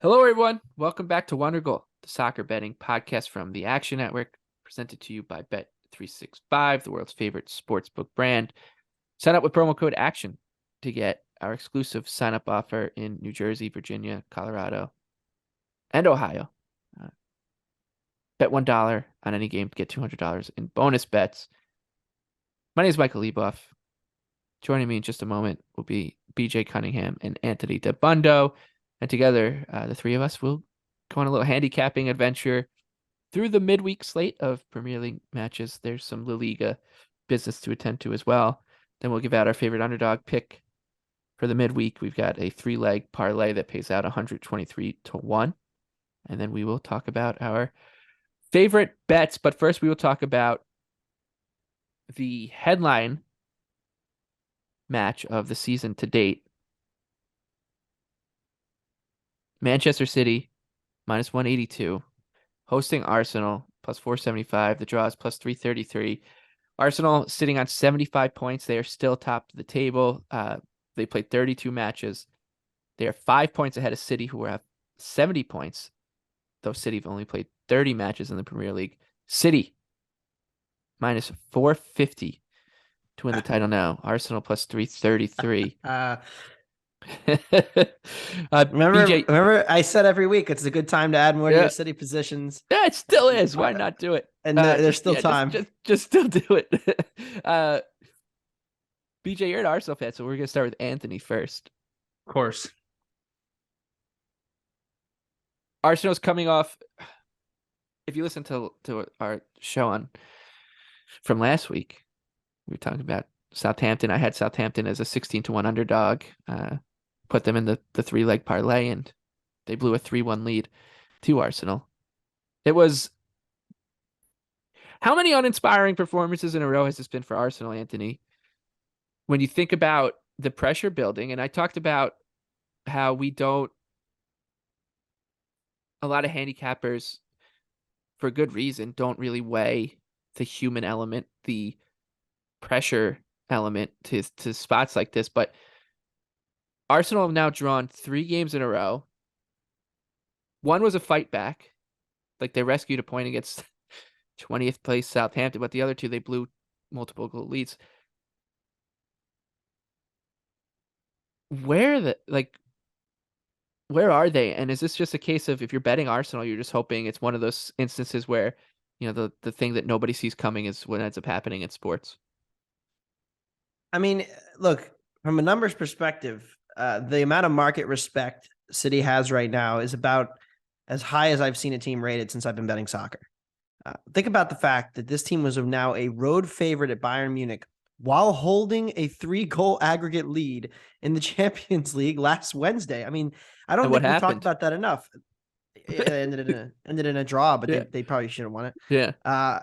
Hello, everyone. Welcome back to Wondergoal, the soccer betting podcast from the Action Network, presented to you by Bet365, the world's favorite sportsbook brand. Sign up with promo code ACTION to get our exclusive sign-up offer in New Jersey, Virginia, Colorado, and Ohio. Bet $1 on any game to get $200 in bonus bets. My name is Michael Leboff. Joining me in just a moment will be BJ Cunningham and Anthony DeBundo. And together, the three of us will go on a little handicapping adventure through the midweek slate of Premier League matches. There's some La Liga business to attend to as well. Then we'll give out our favorite underdog pick for the midweek. We've got a 3-leg parlay that pays out 123-1. And then we will talk about our favorite bets. But first, we will talk about the headline match of the season to date. Manchester City, minus 182, hosting Arsenal, plus 475. The draw is plus 333. Arsenal sitting on 75 points. They are still top of the table. They played 32 matches. They are 5 points ahead of City, who have 70 points, though City have only played 30 matches in the Premier League. City, minus 450 to win the title now. Arsenal, plus 333. Remember, I said every week it's a good time to add more to your City positions. Yeah, it still is. Why not do it? And there's still time. Just still do it. BJ, you're an Arsenal fan, so we're gonna start with Anthony first. Of course. Arsenal's coming off. If you listen to our show from last week, we were talking about Southampton. I had Southampton as a 16-1 underdog. Put them in the 3-leg parlay, and they blew a 3-1 lead to Arsenal. It was... How many uninspiring performances in a row has this been for Arsenal, Anthony? When you think about the pressure building, and I talked about how a lot of handicappers, for good reason, don't really weigh the human element, the pressure element to spots like this, but Arsenal have now drawn 3 games in a row. One was a fight back. Like, they rescued a point against 20th place Southampton, but the other 2, they blew multiple goal leads. Where are they? And is this just a case of, if you're betting Arsenal, you're just hoping it's one of those instances where, the thing that nobody sees coming is what ends up happening in sports? I mean, look, from a numbers perspective, the amount of market respect City has right now is about as high as I've seen a team rated since I've been betting soccer. Think about the fact that this team was now a road favorite at Bayern Munich while holding a 3-goal aggregate lead in the Champions League last Wednesday. I mean, I don't think we talked about that enough. It ended in a draw, but they probably should have won it. Yeah. I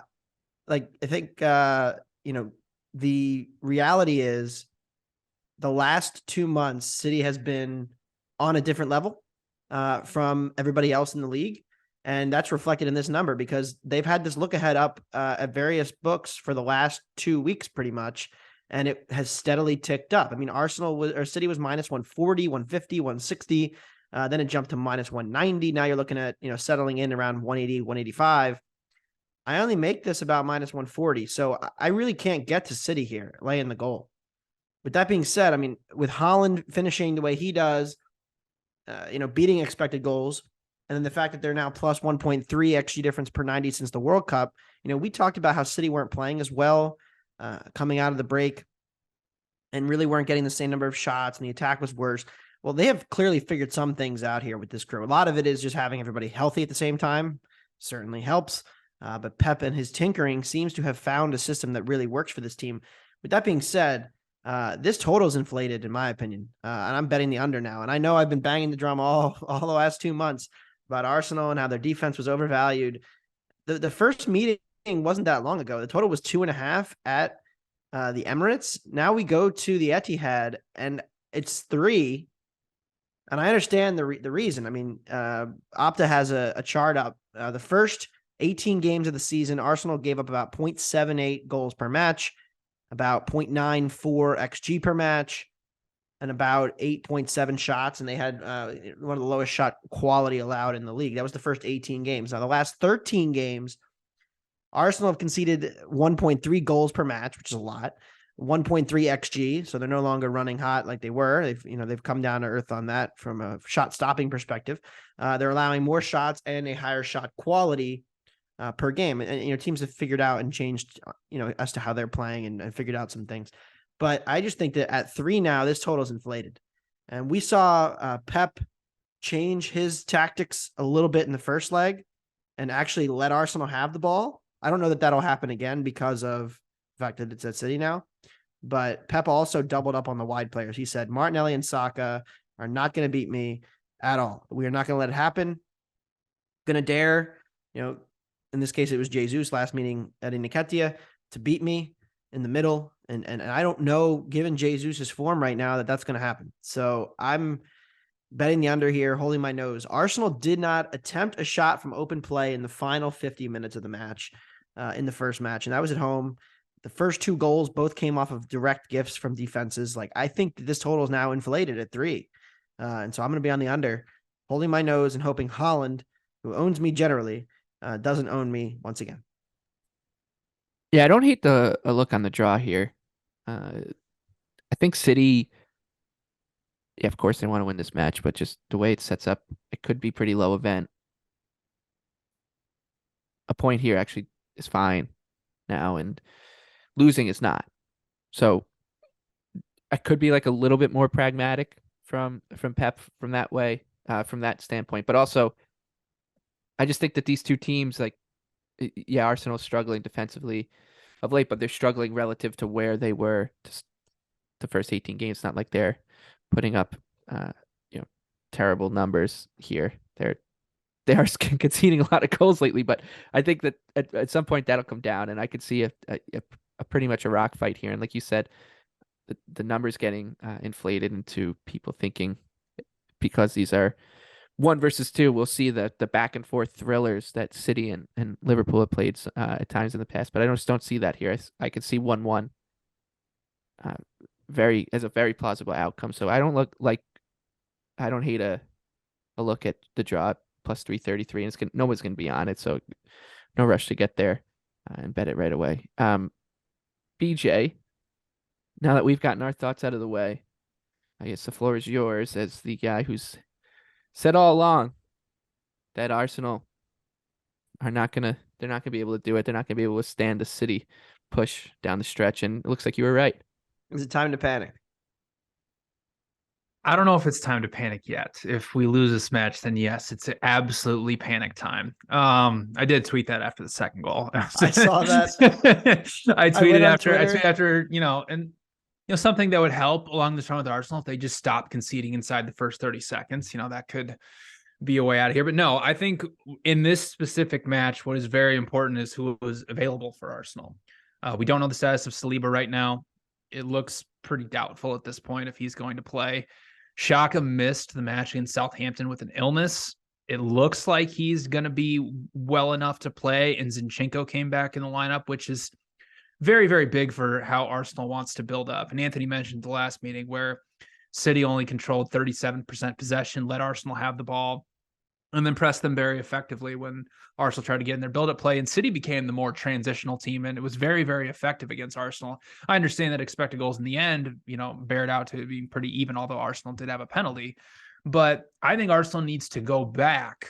think, the reality is, the last 2 months, City has been on a different level from everybody else in the league. And that's reflected in this number because they've had this look ahead up at various books for the last 2 weeks, pretty much. And it has steadily ticked up. I mean, City was minus 140, 150, 160. Then it jumped to minus 190. Now you're looking at, settling in around 180, 185. I only make this about minus 140. So I really can't get to City here, laying the goal. With that being said, I mean, with Haaland finishing the way he does, beating expected goals, and then the fact that they're now plus 1.3 XG difference per 90 since the World Cup, we talked about how City weren't playing as well coming out of the break and really weren't getting the same number of shots, and the attack was worse. Well, they have clearly figured some things out here with this crew. A lot of it is just having everybody healthy at the same time. Certainly helps. But Pep and his tinkering seems to have found a system that really works for this team. With that being said, this total is inflated, in my opinion, and I'm betting the under now. And I know I've been banging the drum all the last 2 months about Arsenal and how their defense was overvalued. The first meeting wasn't that long ago. The total was 2.5 at the Emirates. Now we go to the Etihad, and it's 3. And I understand the reason. I mean, Opta has a chart up. The first 18 games of the season, Arsenal gave up about 0.78 goals per match, about 0.94 XG per match. and about 8.7 shots, and they had one of the lowest shot quality allowed in the league. That was the first 18 games. Now, the last 13 games, Arsenal have conceded 1.3 goals per match, which is a lot. 1.3 xG, so they're no longer running hot like they were. They've come down to earth on that from a shot stopping perspective. They're allowing more shots and a higher shot quality per game, and teams have figured out and changed as to how they're playing and figured out some things. But I just think that at 3 now, this total is inflated, and we saw Pep change his tactics a little bit in the first leg and actually let Arsenal have the ball. I don't know that that'll happen again because of the fact that it's at City now. But Pep also doubled up on the wide players. He said, Martinelli and Saka are not going to beat me at all. We are not going to let it happen. Going to dare, in this case, it was Jesus last meeting at Nketiah to beat me in the middle. And I don't know, given Jesus' form right now, that's going to happen. So I'm betting the under here, holding my nose. Arsenal did not attempt a shot from open play in the final 50 minutes of the match in the first match. And that was at home. The first 2 goals both came off of direct gifts from defenses. I think this total is now inflated at 3. And so I'm going to be on the under, holding my nose and hoping Haaland, who owns me generally, doesn't own me once again. Yeah, I don't hate the look on the draw here. I think City, yeah, of course they want to win this match, but just the way it sets up, it could be pretty low event. A point here actually is fine now, and losing is not. So I could be a little bit more pragmatic from Pep from that way, from that standpoint. But also, I just think that these two teams, Arsenal's struggling defensively of late, but they're struggling relative to where they were the first 18 games. It's not like they're putting up, terrible numbers here. They are conceding a lot of goals lately, but I think that at some point that'll come down, and I could see a pretty much a rock fight here. And like you said, the numbers getting inflated into people thinking, because these are 1 versus 2, we'll see the back and forth thrillers that City and Liverpool have played at times in the past. But I just don't see that here. I could see 1-1 as a very plausible outcome. So I don't hate a look at the draw plus 333, and no one's gonna be on it, so no rush to get there and bet it right away. BJ, now that we've gotten our thoughts out of the way, I guess the floor is yours as the guy who's said all along that Arsenal they're not gonna be able to do it. They're not gonna be able to stand the City push down the stretch, and it looks like you were right. Is it time to panic? I don't know if it's time to panic yet. If we lose this match, then yes, it's absolutely panic time. I did tweet that after the second goal. I saw that. I tweeted after, something that would help along the front with Arsenal if they just stopped conceding inside the first 30 seconds. That could be a way out of here. But no, I think in this specific match, what is very important is who was available for Arsenal. We don't know the status of Saliba right now. It looks pretty doubtful at this point if he's going to play. Xhaka missed the match against Southampton with an illness. It looks like he's going to be well enough to play, and Zinchenko came back in the lineup, which is very, very big for how Arsenal wants to build up. And Anthony mentioned the last meeting where City only controlled 37% possession, let Arsenal have the ball, and then pressed them very effectively when Arsenal tried to get in their build-up play, and City became the more transitional team, and it was very, very effective against Arsenal. I understand that expected goals in the end, bared out to being pretty even, although Arsenal did have a penalty. But I think Arsenal needs to go back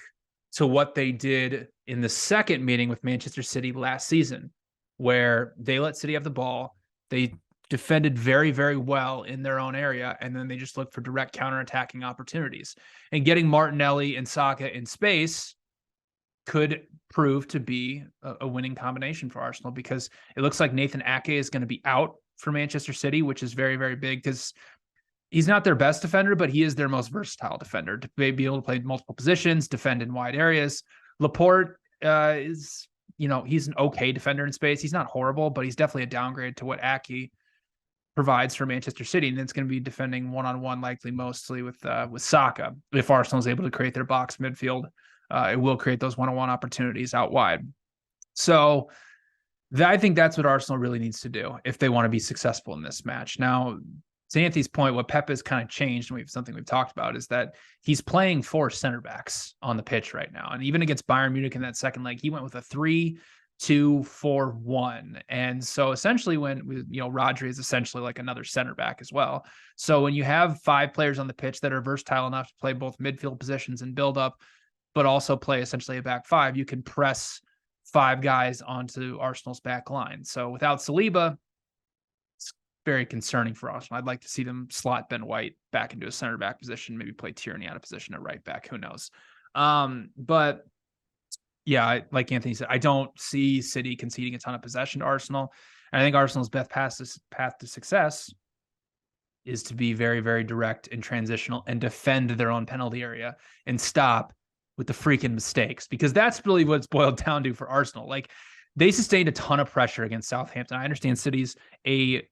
to what they did in the second meeting with Manchester City last season, where they let City have the ball. They defended very, very well in their own area, and then they just looked for direct counterattacking opportunities. And getting Martinelli and Saka in space could prove to be a winning combination for Arsenal, because it looks like Nathan Ake is going to be out for Manchester City, which is very, very big, because he's not their best defender, but he is their most versatile defender to be able to play multiple positions, defend in wide areas. Laporte is, he's an okay defender in space. He's not horrible, but he's definitely a downgrade to what Ake provides for Manchester City, and it's going to be defending one-on-one, likely mostly with Saka. If Arsenal is able to create their box midfield, it will create those one-on-one opportunities out wide. So I think that's what Arsenal really needs to do if they want to be successful in this match. Now, to Anthony's point, what Pep has kind of changed, and something we've talked about, is that he's playing 4 center backs on the pitch right now. And even against Bayern Munich in that second leg, he went with a 3-2-4-1. And so essentially Rodri is essentially like another center back as well. So when you have 5 players on the pitch that are versatile enough to play both midfield positions and build up, but also play essentially a back 5, you can press 5 guys onto Arsenal's back line. So without Saliba, it's very concerning for Arsenal. I'd like to see them slot Ben White back into a center back position, maybe play Tierney out of position at right back. Who knows? But yeah, like Anthony said, I don't see City conceding a ton of possession to Arsenal. And I think Arsenal's best path to success is to be very, very direct and transitional and defend their own penalty area and stop with the freaking mistakes, because that's really what it's boiled down to for Arsenal. Like, they sustained a ton of pressure against Southampton. I understand City's a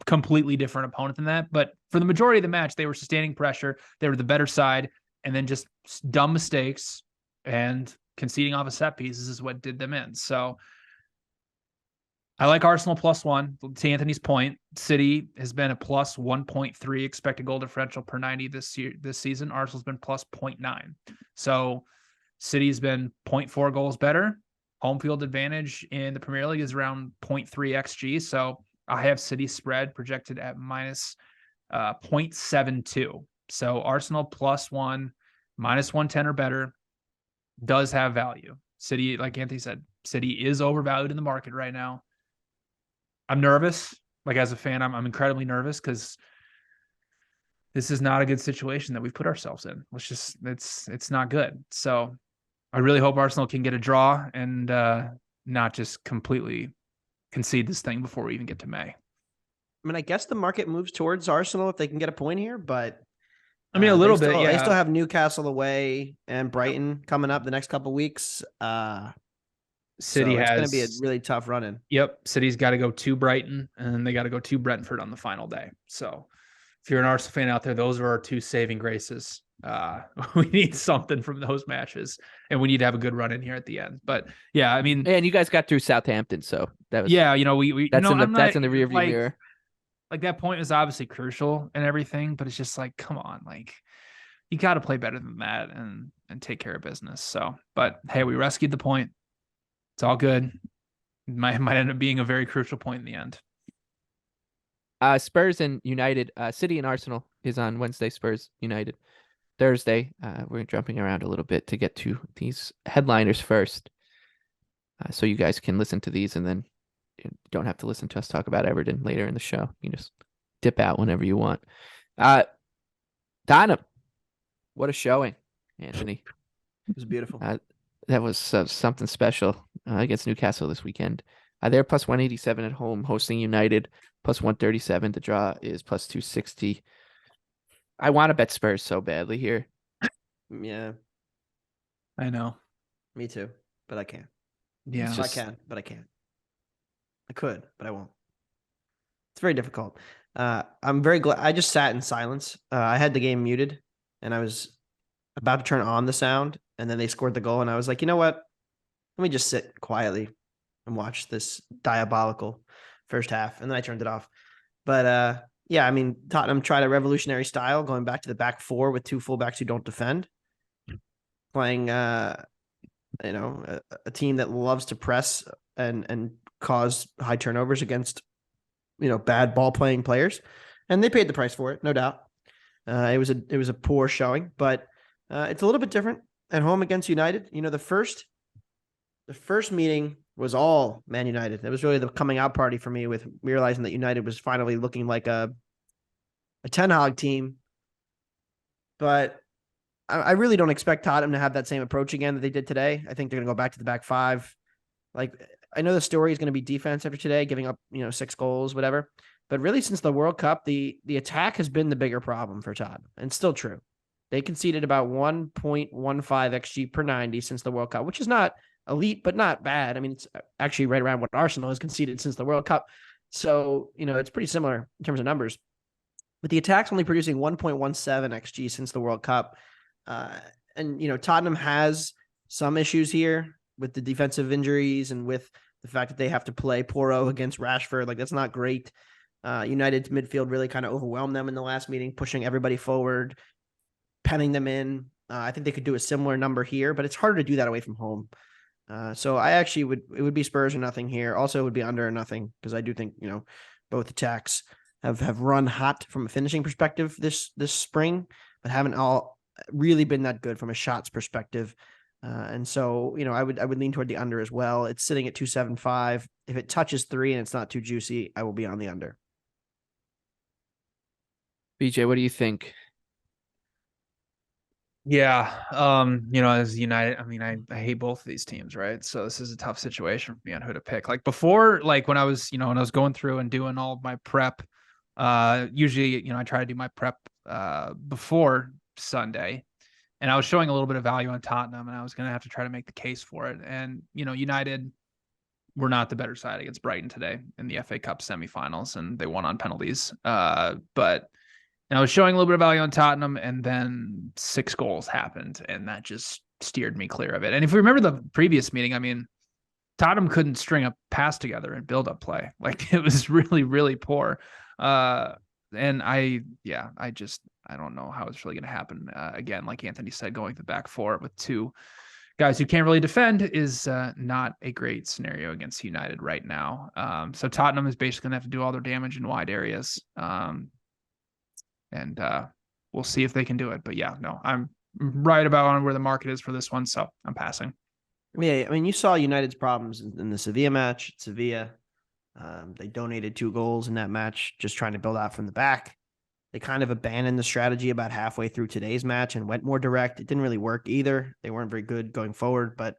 completely different opponent than that, but for the majority of the match, they were sustaining pressure. They were the better side, and then just dumb mistakes and conceding off a set pieces is what did them in. So I like Arsenal +1. To Anthony's point, City has been a +1.3 expected goal differential per 90 this season. Arsenal's been +0.9. So City's been 0.4 goals better. Home field advantage in the Premier League is around 0.3 XG. So I have City spread projected at -0.72. So Arsenal +1, -110 or better does have value. City, like Anthony said, City is overvalued in the market right now. I'm nervous. Like, as a fan, I'm incredibly nervous because this is not a good situation that we've put ourselves in. It's not good. So I really hope Arsenal can get a draw and not just completely concede this thing before we even get to May. I mean, I guess the market moves towards Arsenal if they can get a point here, but I mean, a little bit. Yeah, They still have Newcastle away and Brighton coming up the next couple of weeks. City it's going to be a really tough run in. Yep, City's got to go to Brighton, and then they got to go to Brentford on the final day. So if you're an Arsenal fan out there, those are our 2 saving graces. We need something from those matches, and we need to have a good run in here at the end. But yeah, I mean, and you guys got through Southampton, so that was we that's in the rear view mirror. Like, that point was obviously crucial and everything, but it's just like, come on, like, you got to play better than that and take care of business. So, but hey, we rescued the point. It's all good. It might end up being a very crucial point in the end. Spurs and United, City and Arsenal is on Wednesday. Spurs United Thursday. We're jumping around a little bit to get to these headliners first, so you guys can listen to these and then you don't have to listen to us talk about Everton later in the show. You just dip out whenever you want. Tottenham, what a showing, Anthony. It was beautiful. That was something special against Newcastle this weekend. They're +187 at home, hosting United, +137. The draw is +260. I want to bet Spurs so badly here. Yeah. I know. Me too, but I can't. Yeah. I can, but I can't. I could, but I won't. It's very difficult. I'm very glad. I just sat in silence. I had the game muted, and I was about to turn on the sound, and then they scored the goal, and I was like, you know what? Let me just sit quietly and watch this diabolical first half, and then I turned it off. But yeah, I mean, Tottenham tried a revolutionary style, going back to the back 4 with 2 fullbacks who don't defend, playing a team that loves to press and cause high turnovers against bad ball playing players, and they paid the price for it, no doubt. It was a poor showing, but it's a little bit different at home against United. The first meeting was all Man United. It was really the coming out party for me, with realizing that United was finally looking like a Ten Hag team. But I really don't expect Tottenham to have that same approach again that they did today. I think they're going to go back to the back 5. Like, I know the story is going to be defense after today, giving up 6 goals, whatever. But really, since the World Cup, the attack has been the bigger problem for Tottenham, and still true. They conceded about 1.15 XG per 90 since the World Cup, which is not elite, but not bad. I mean, it's actually right around what Arsenal has conceded since the World Cup. So, it's pretty similar in terms of numbers. But the attack's only producing 1.17 XG since the World Cup. And Tottenham has some issues here with the defensive injuries and with the fact that they have to play Porro against Rashford. Like, that's not great. United's midfield really kind of overwhelmed them in the last meeting, pushing everybody forward, penning them in. I think they could do a similar number here, but it's harder to do that away from home. So I actually it would be Spurs or nothing here. Also, it would be under or nothing because I do think, both attacks have run hot from a finishing perspective this spring, but haven't all really been that good from a shots perspective. And so, I would lean toward the under as well. It's sitting at 275. If it touches 3 and it's not too juicy, I will be on the under. BJ, what do you think? Yeah. As United, I mean, I hate both of these teams, right? So this is a tough situation for me on who to pick. Like before, like when I was going through and doing all of my prep, usually, I try to do my prep before Sunday, and I was showing a little bit of value on Tottenham, and I was going to have to try to make the case for it. And, United were not the better side against Brighton today in the FA Cup semifinals, and they won on penalties. And I was showing a little bit of value on Tottenham, and then 6 goals happened, and that just steered me clear of it. And if we remember the previous meeting, I mean, Tottenham couldn't string a pass together in build-up play. Like it was really, really poor. And I don't know how it's really going to happen. Again, like Anthony said, going to the back 4 with 2 guys who can't really defend is not a great scenario against United right now. So Tottenham is basically going to have to do all their damage in wide areas. And we'll see if they can do it. But yeah, no, I'm right about on where the market is for this one, so I'm passing. Yeah, I mean, you saw United's problems in the Sevilla match. Sevilla, they donated 2 goals in that match, just trying to build out from the back. They kind of abandoned the strategy about halfway through today's match and went more direct. It didn't really work either. They weren't very good going forward, but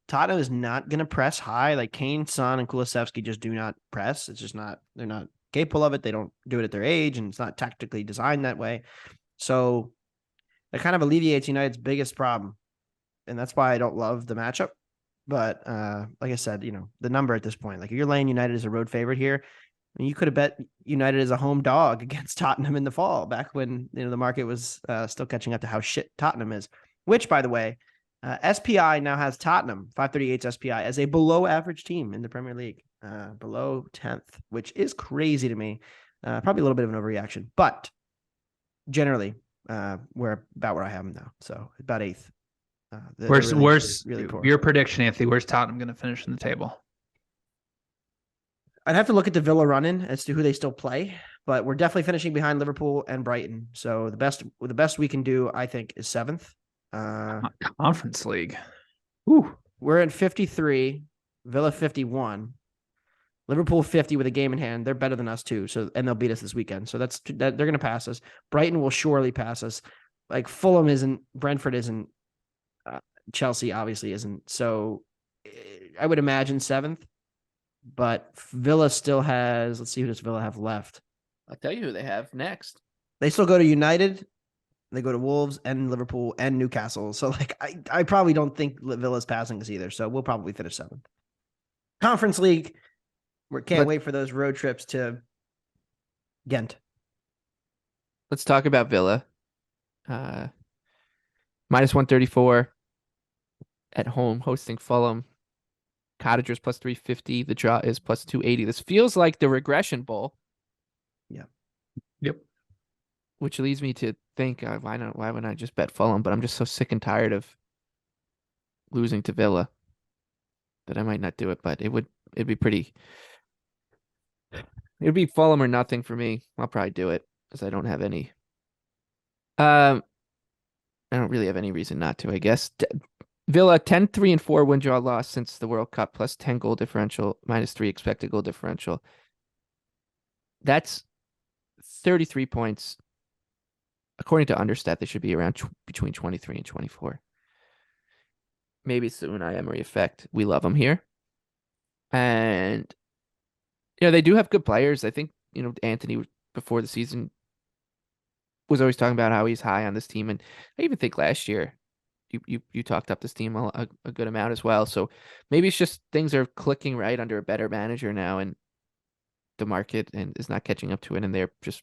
Tottenham is not going to press high. Like Kane, Son, and Kulusevski just do not press. It's just not, they're not capable of it. They don't do it at their age, and it's not tactically designed that way. So it kind of alleviates United's biggest problem. And that's why I don't love the matchup. But like I said, the number at this point, like if you're laying United as a road favorite here, I mean, you could have bet United as a home dog against Tottenham in the fall, back when the market was still catching up to how shit Tottenham is. Which, by the way, SPI now has Tottenham, 538 SPI, as a below average team in the Premier League, below 10th, which is crazy to me. Probably a little bit of an overreaction, but generally, we're about where I have them now. So about 8th. Where's really poor. Your prediction, Anthony? Where's Tottenham going to finish in the table? I'd have to look at the Villa run-in as to who they still play, but we're definitely finishing behind Liverpool and Brighton. So the best we can do, I think, is 7th. Conference League. Ooh, we're at 53, Villa 51, Liverpool 50 with a game in hand. They're better than us too. So, and they'll beat us this weekend. So that they're going to pass us. Brighton will surely pass us. Like Fulham isn't, Brentford isn't, Chelsea obviously isn't. So I would imagine 7th, but Villa still has, let's see who does Villa have left. I'll tell you who they have next. They still go to United. They go to Wolves and Liverpool and Newcastle. So like, I probably don't think Villa's passing us either. So we'll probably finish 7th. Conference League. We can't wait for those road trips to Ghent. Let's talk about Villa. Minus 134 at home, hosting Fulham. Cottagers plus 350. The draw is plus 280. This feels like the regression bowl. Yeah. Yep. Which leads me to think, why wouldn't I just bet Fulham? But I'm just so sick and tired of losing to Villa that I might not do it. But it'd be pretty. It'd be Fulham or nothing for me. I'll probably do it because I don't have any. I don't really have any reason not to, I guess. Villa 10-3-4 win draw loss since the World Cup, plus 10 goal differential, minus 3 expected goal differential. That's 33 points. According to Understat, they should be around between 23 and 24. Maybe it's the Unai Emery effect. We love them here. And, they do have good players. I think, Anthony, before the season, was always talking about how he's high on this team. And I even think last year, you talked up this team a good amount as well. So maybe it's just things are clicking right under a better manager now, and the market and is not catching up to it, and they're just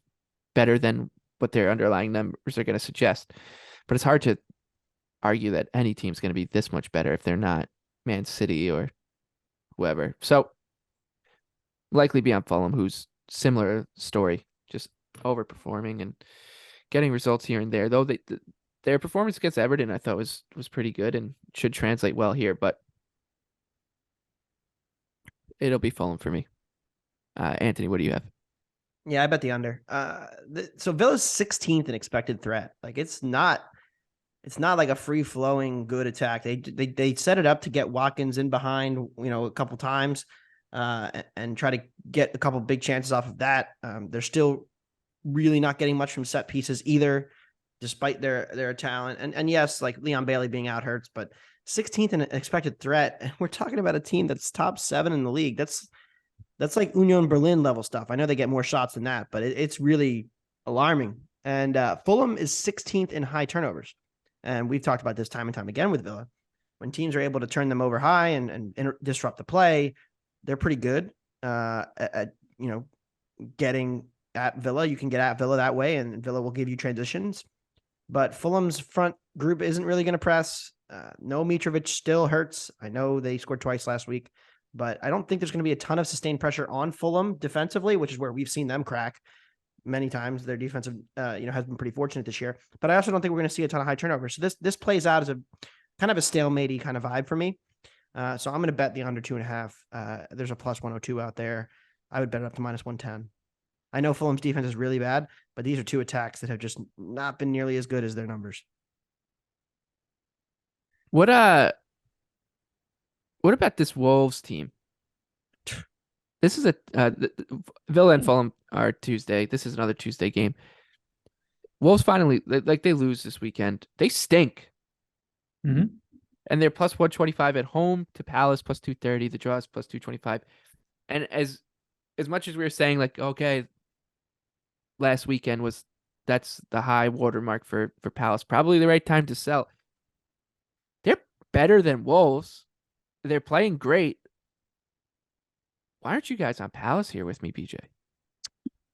better than what their underlying numbers are going to suggest. But it's hard to argue that any team's going to be this much better if they're not Man City or whoever. So likely be on Fulham, who's similar story, just overperforming and getting results here and there. Though their performance against Everton, I thought was pretty good and should translate well here, but it'll be Fulham for me. Anthony, what do you have? Yeah, I bet the under. So Villa's 16th in expected threat. Like it's not like a free flowing good attack. They set it up to get Watkins in behind, a couple times, and try to get a couple big chances off of that. They're still really not getting much from set pieces either, despite their talent. And yes, like Leon Bailey being out hurts, but 16th in expected threat. And we're talking about a team that's top 7 in the league. That's like Union Berlin level stuff. I know they get more shots than that, but it's really alarming. And Fulham is 16th in high turnovers. And we've talked about this time and time again with Villa. When teams are able to turn them over high and disrupt the play, they're pretty good at getting at Villa. You can get at Villa that way, and Villa will give you transitions. But Fulham's front group isn't really going to press. No, Mitrovic still hurts. I know they scored twice last week, but I don't think there's going to be a ton of sustained pressure on Fulham defensively, which is where we've seen them crack many times. Their defensive, has been pretty fortunate this year. But I also don't think we're going to see a ton of high turnovers. So this plays out as a kind of a stalemate kind of vibe for me. So I'm going to bet the under 2.5. There's a plus 102 out there. I would bet it up to minus 110. I know Fulham's defense is really bad, but these are two attacks that have just not been nearly as good as their numbers. What about this Wolves team? This is Villa and Fulham are Tuesday. This is another Tuesday game. Wolves finally, they lose this weekend. They stink. Mm-hmm. And they're plus 125 at home to Palace, plus 230. The draw is plus 225. And as much as we were saying, like, okay, last weekend that's the high watermark for Palace, probably the right time to sell. They're better than Wolves. They're playing great. Why aren't you guys on Palace here with me, BJ?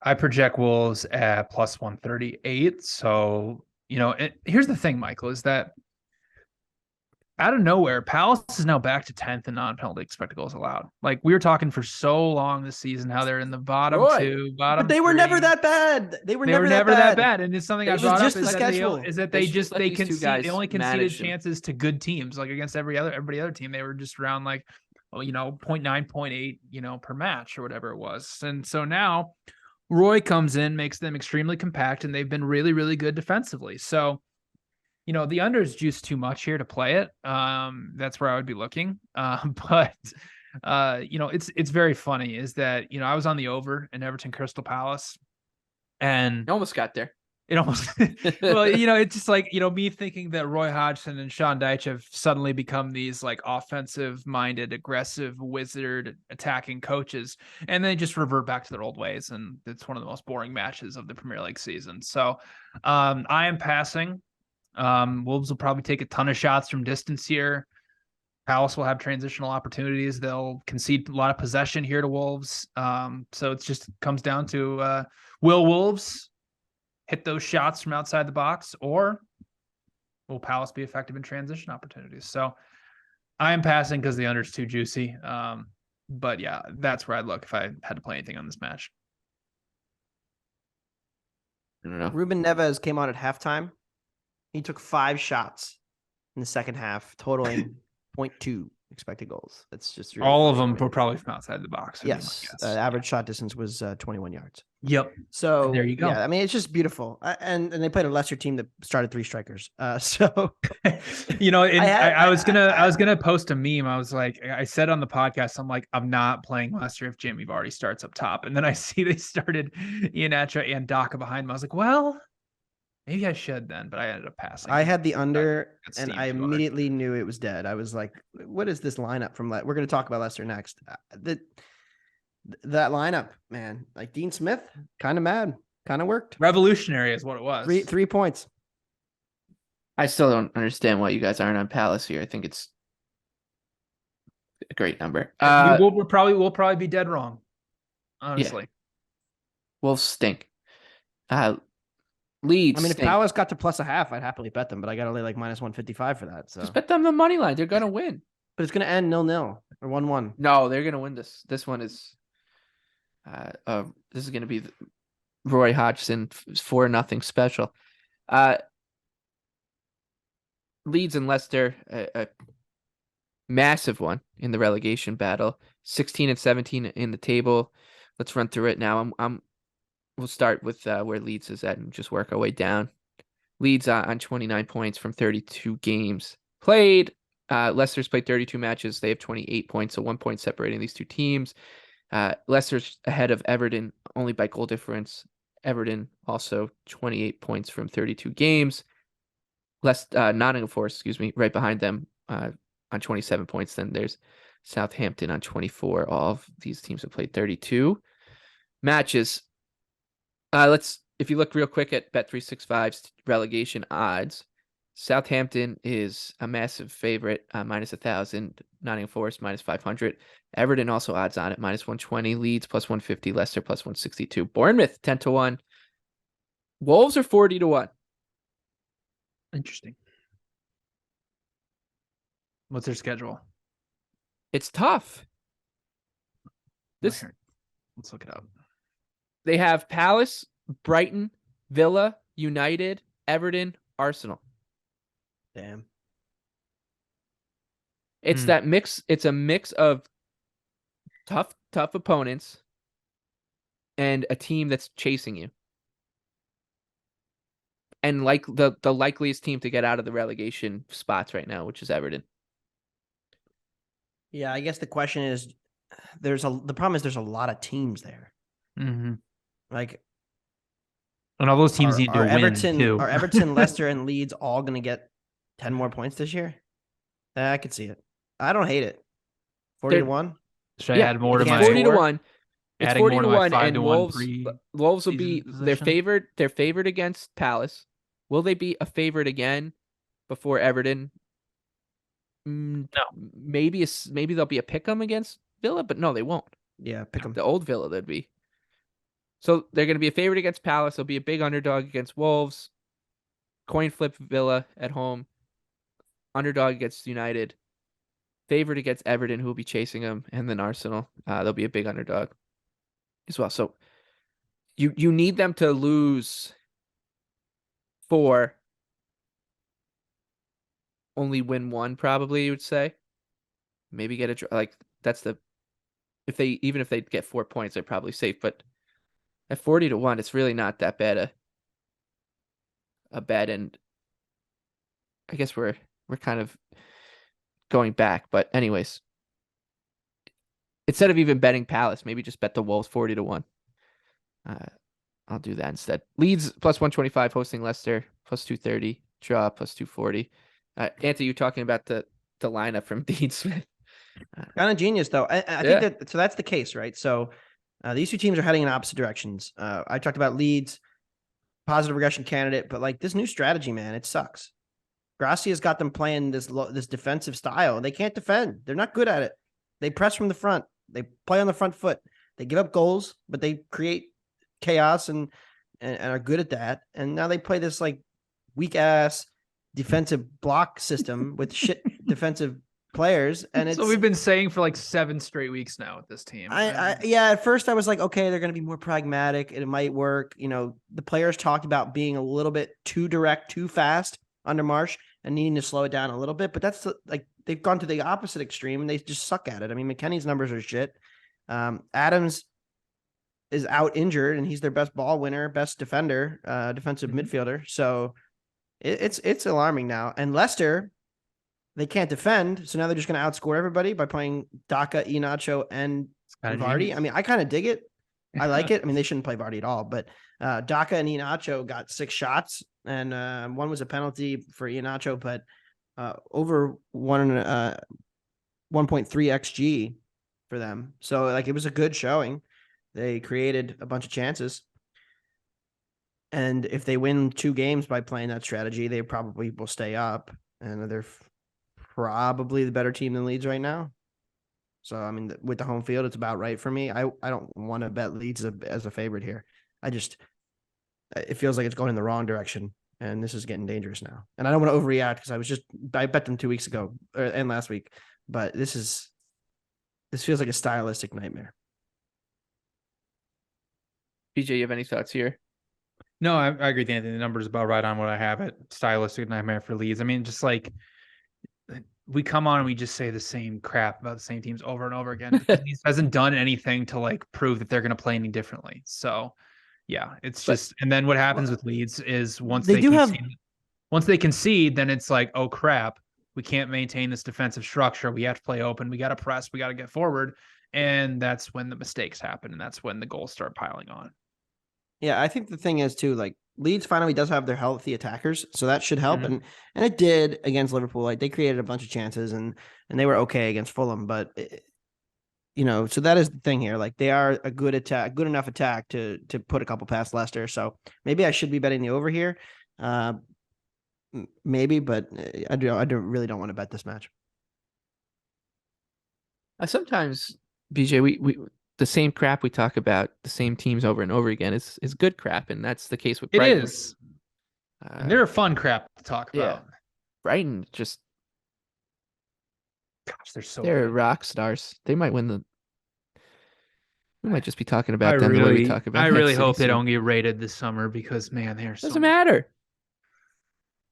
I project Wolves at plus 138. So, here's the thing, Michael, is that out of nowhere, Palace is now back to 10th in non-penalty expected goals allowed. Like, we were talking for so long this season how they're in the bottom two, bottom but they were three. never that bad. They were never that bad. And it's something I brought up is that they only conceded chances to good teams, like against every other team. They were just around like, 0.9, 0.8, per match or whatever it was. And so now Roy comes in, makes them extremely compact, and they've been really, really good defensively. So, the under is juiced too much here to play it. That's where I would be looking. But it's very funny is that, I was on the over in Everton Crystal Palace, and You almost got there. it almost, well, it's just like, me thinking that Roy Hodgson and Sean Dyche have suddenly become these like offensive minded, aggressive wizard attacking coaches, and they just revert back to their old ways. And it's one of the most boring matches of the Premier League season. So I am passing. Wolves will probably take a ton of shots from distance here. Palace will have transitional opportunities. They'll concede a lot of possession here to Wolves. So it just comes down to will Wolves hit those shots from outside the box, or will Palace be effective in transition opportunities? So I am passing because the under is too juicy. But yeah, that's where I'd look if I had to play anything on this match. I don't know. Ruben Neves came on at halftime. He took 5 shots in the second half, totaling 0.2 expected goals. That's just really all of them were probably from outside the box. Yes, average shot distance was 21 yards. Yep. So there you go. Yeah, I mean, it's just beautiful. And they played a Leicester team that started 3 strikers. So I was gonna post a meme. I was like, I said on the podcast, I'm like, I'm not playing Leicester if Jamie Vardy starts up top, and then I see they started Iheanacho and Daka behind him. I was like, well, maybe I should then, but I ended up passing. I had the under, and I immediately knew it was dead. I was like, what is this lineup from? We're going to talk about Leicester next. That lineup, man, like Dean Smith, kind of mad, kind of worked. Revolutionary is what it was. 3 points. I still don't understand why you guys aren't on Palace here. I think it's a great number. We'll probably be dead wrong, honestly. Yeah. Wolves stink. Leeds. I mean, if Palace got to plus 0.5, I'd happily bet them, but I got to lay like minus 155 for that. So just bet them the money line. They're gonna win. But it's gonna end 0-0 or 1-1. No, they're gonna win this. This one is This is going to be Roy Hodgson 4-0 special. Leeds and Leicester, a massive one in the relegation battle. 16 and 17 in the table. Let's run through it now. We'll start with where Leeds is at and just work our way down. Leeds on 29 points from 32 games played. Leicester's played 32 matches. They have 28 points, so 1 point separating these two teams. Leicester's ahead of Everton only by goal difference. Everton also 28 points from 32 games. Nottingham Forest, right behind them on 27 points. Then there's Southampton on 24. All of these teams have played 32 matches. If you look real quick at Bet365's relegation odds, Southampton is a massive favorite, minus 1,000. Nottingham Forest minus 500. Everton also odds on it, minus 120. Leeds plus 150. Leicester plus 162. Bournemouth 10-1. Wolves are 40-1. Interesting. What's their schedule? It's tough. Let's look it up. They have Palace, Brighton, Villa, United, Everton, Arsenal. Damn. It's that mix. It's a mix of tough opponents and a team that's chasing you. And like the likeliest team to get out of the relegation spots right now, which is Everton. Yeah, I guess the question is, the problem is there's a lot of teams there. Mm-hmm. Like, and all those teams need to win too. Are Everton, Leicester, and Leeds all going to get 10 more points this year? I could see it. I don't hate it. 40-1. Should I add more to my 40-1? It's 40-1, and and Wolves will be their favorite. They're favored against Palace. Will they be a favorite again before Everton? No. Maybe they'll be a pick'em against Villa, but no, they won't. Yeah, pick them. The old Villa, they'd be. So they're going to be a favorite against Palace. They'll be a big underdog against Wolves. Coin flip Villa at home. Underdog against United. Favorite against Everton, who will be chasing them, and then Arsenal. They'll be a big underdog as well. So you need them to lose 4. Only win 1, probably, you would say. Maybe get a draw. Like, that's if they get 4 points, they're probably safe. But at 40-1, it's really not that bad a bet. And I guess we're kind of going back. But anyways, instead of even betting Palace, maybe just bet the Wolves 40-1. I'll do that instead. Leeds plus 125 hosting Leicester plus 230. Draw plus 240. Anthony, you're talking about the lineup from Dean Smith. Kind of genius, though. I think that so that's the case, right? So these two teams are heading in opposite directions. I talked about Leeds, positive regression candidate, but like this new strategy, man, it sucks. Gracia's got them playing this defensive style. They can't defend. They're not good at it. They press from the front. They play on the front foot. They give up goals, but they create chaos and are good at that. And now they play this like weak ass defensive block system with shit defensive players. And it's so we've been saying for like 7 straight weeks now with this team. At first I was like, okay, they're going to be more pragmatic. It might work. You know, the players talked about being a little bit too direct, too fast under Marsh and needing to slow it down a little bit. But that's like, they've gone to the opposite extreme and they just suck at it. I mean, McKennie's numbers are shit. Adams is out injured and he's their best ball winner, best defender, defensive midfielder. So it's alarming now. And Leicester, they can't defend, so now they're just going to outscore everybody by playing Daka, Iheanacho, and Vardy. I mean, I kind of dig it. I like it. I mean, they shouldn't play Vardy at all, but Daka and Iheanacho got 6 shots, and one was a penalty for Iheanacho, but over 1.3 XG for them. So, like, it was a good showing. They created a bunch of chances. And if they win 2 games by playing that strategy, they probably will stay up. And they're probably the better team than Leeds right now. So, I mean, with the home field, it's about right for me. I don't want to bet Leeds as a favorite here. It feels like it's going in the wrong direction. And this is getting dangerous now. And I don't want to overreact because I bet them 2 weeks ago and last week. But this feels like a stylistic nightmare. BJ, you have any thoughts here? No, I agree with Anthony. The number's about right on what I have it. Stylistic nightmare for Leeds. I mean, just like we come on and we just say the same crap about the same teams over and over again because Leeds hasn't done anything to like prove that they're going to play any differently. So yeah, it's just, and then what happens with Leeds is once they concede, then it's like, oh crap, we can't maintain this defensive structure. We have to play open. We got to press. We got to get forward. And that's when the mistakes happen. And that's when the goals start piling on. Yeah, I think the thing is too, like Leeds finally does have their healthy attackers, so that should help. And it did against Liverpool. Like they created a bunch of chances and they were okay against Fulham, but so that is the thing here. Like they are a good enough attack to put a couple past Leicester. So maybe I should be betting the over here. Maybe, but I really don't want to bet this match. Sometimes, BJ, we the same crap we talk about, the same teams over and over again is good crap, and that's the case with Brighton. It is. And they're fun crap to talk about. Brighton just, gosh, they're good. Rock stars. They might win we might just be talking about them the way we talk about. I really hope they don't get rated this summer because man, they're doesn't matter.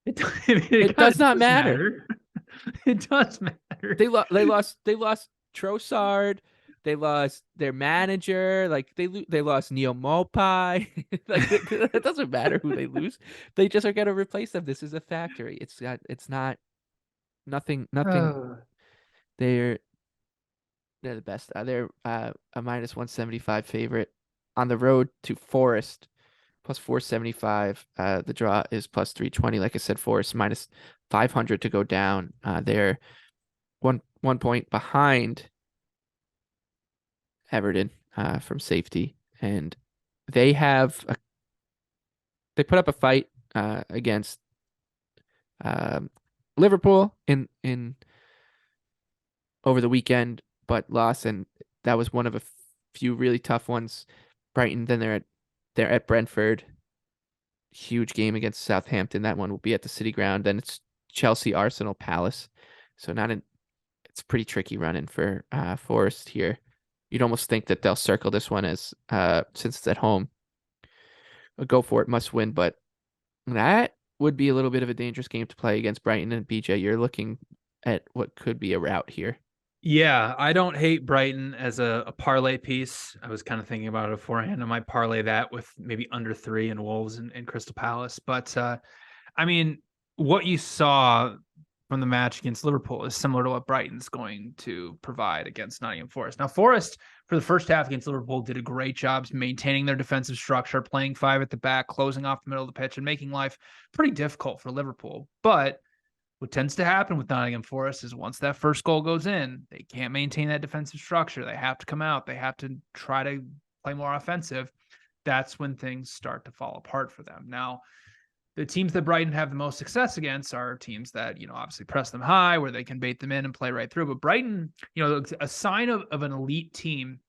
It does not matter. It does matter. They lost Trossard. They lost their manager. Like they lost Neo Mopai. Like it doesn't matter who they lose. They just are gonna replace them. This is a factory. It's not nothing. They're the best. They're a minus 175 favorite on the road to Forest, plus 475. The draw is plus 320. Like I said, Forest minus 500 to go down. They're one point behind Everton from safety, and they put up a fight against Liverpool in over the weekend, but lost, and that was one of a few really tough ones. Brighton, then they're at Brentford. Huge game against Southampton. That one will be at the City Ground. Then it's Chelsea, Arsenal, Palace. So it's a pretty tricky run-in for Forest here. You'd almost think that they'll circle this one as since it's at home, a go for it, must win. But that would be a little bit of a dangerous game to play against Brighton. And BJ, you're looking at what could be a rout here. Yeah, I don't hate Brighton as a parlay piece. I was kind of thinking about it beforehand. I might parlay that with maybe under 3 in Wolves and Crystal Palace. But I mean, what you saw from the match against Liverpool is similar to what Brighton's going to provide against Nottingham Forest. Now, Forest, for the first half against Liverpool, did a great job maintaining their defensive structure, playing 5 at the back, closing off the middle of the pitch, and making life pretty difficult for Liverpool. But what tends to happen with Nottingham Forest is once that first goal goes in, they can't maintain that defensive structure. They have to come out. They have to try to play more offensive. That's when things start to fall apart for them. Now, the teams that Brighton have the most success against are teams that, obviously press them high where they can bait them in and play right through. But Brighton, a sign of an elite team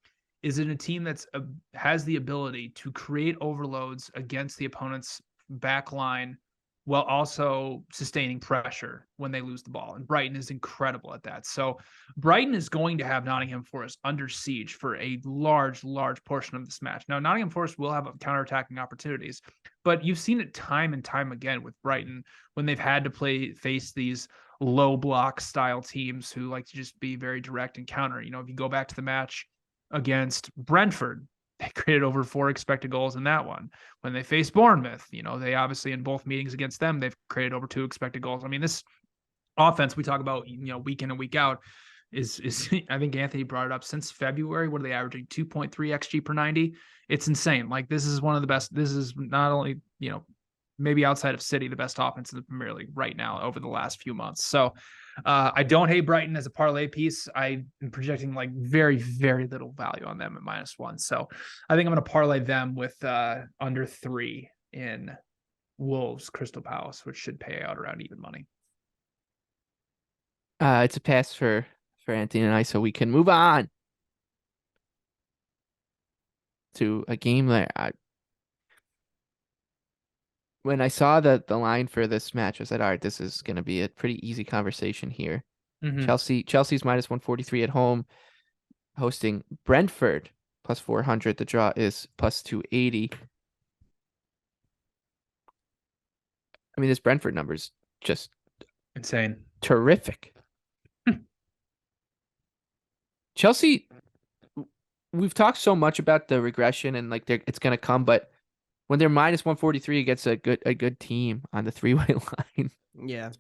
is in a team that's has the ability to create overloads against the opponent's back line while also sustaining pressure when they lose the ball. And Brighton is incredible at that. So Brighton is going to have Nottingham Forest under siege for a large portion of this match. Now, Nottingham Forest will have counterattacking opportunities, but you've seen it time and time again with Brighton when they've had to face these low block style teams who like to just be very direct and counter. If you go back to the match against Brentford, they created over 4 expected goals in that one. When they faced Bournemouth, they obviously in both meetings against them, they've created over 2 expected goals. I mean, this offense we talk about, week in and week out is I think Anthony brought it up since February. What are they averaging? 2.3 XG per 90. It's insane. Like this is one of the best. This is not only, maybe outside of City, the best offense in the Premier League right now over the last few months. So I don't hate Brighton as a parlay piece. I'm projecting like very, very little value on them at -1. So I think I'm going to parlay them with under 3 in Wolves Crystal Palace, which should pay out around even money. It's a pass for Anthony and I, so we can move on to a game that when I saw the line for this match, I said, all right, this is going to be a pretty easy conversation here. Mm-hmm. Chelsea's -143 at home, hosting Brentford. plus 400. The draw is plus 280. I mean, this Brentford number is just insane, terrific. Chelsea, we've talked so much about the regression and like it's going to come, but when they're minus 143 against a good team on the three-way line, Yeah.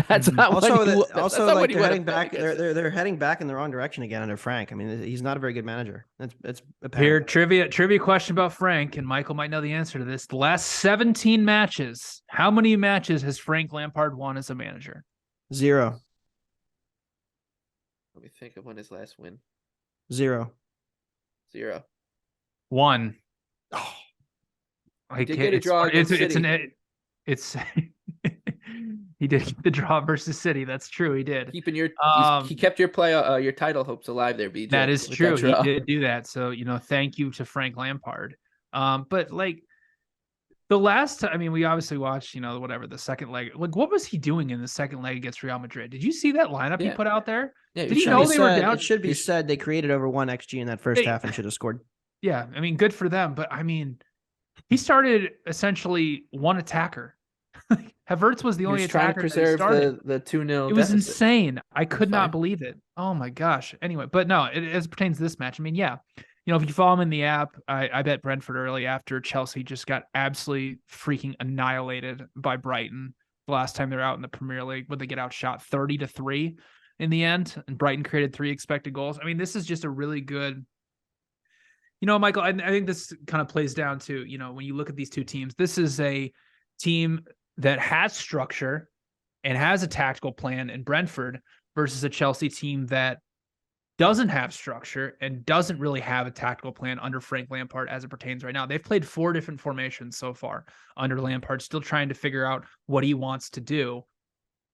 that's not also that's not like what they're heading back. They're heading back in the wrong direction again under Frank. I mean, he's not a very good manager. It's apparent. Here, trivia question about Frank, and Michael might know the answer to this. The last 17 matches, how many matches has Frank Lampard won as a manager? 0. Let me think of when his last win. 0. 1. Oh, I did get a draw against City. It's he did get the draw versus City. That's true. He did. Keeping your he kept your your title hopes alive there, BJ. That is true. He did do that. So, thank you to Frank Lampard. But like the last time, I mean, we obviously watched, whatever the second leg. Like, what was he doing in the second leg against Real Madrid? Did you see that lineup he put out there? Yeah, did he know they were down? It should be said they created over 1 XG in that first half and should have scored. Yeah, I mean, good for them. But I mean, he started essentially one attacker. Havertz was the only attacker. Trying to preserve the 2-0. It was insane. I could not believe it. Oh my gosh. Anyway, but no, as it pertains to this match, I mean, yeah. If you follow him in the app, I bet Brentford early after Chelsea just got absolutely freaking annihilated by Brighton the last time they're out in the Premier League. Would they get outshot 30-3 in the end? And Brighton created 3 expected goals. I mean, this is just a really good. Michael, I think this kind of plays down to, when you look at these two teams, this is a team that has structure and has a tactical plan in Brentford versus a Chelsea team that doesn't have structure and doesn't really have a tactical plan under Frank Lampard as it pertains right now. They've played 4 different formations so far under Lampard, still trying to figure out what he wants to do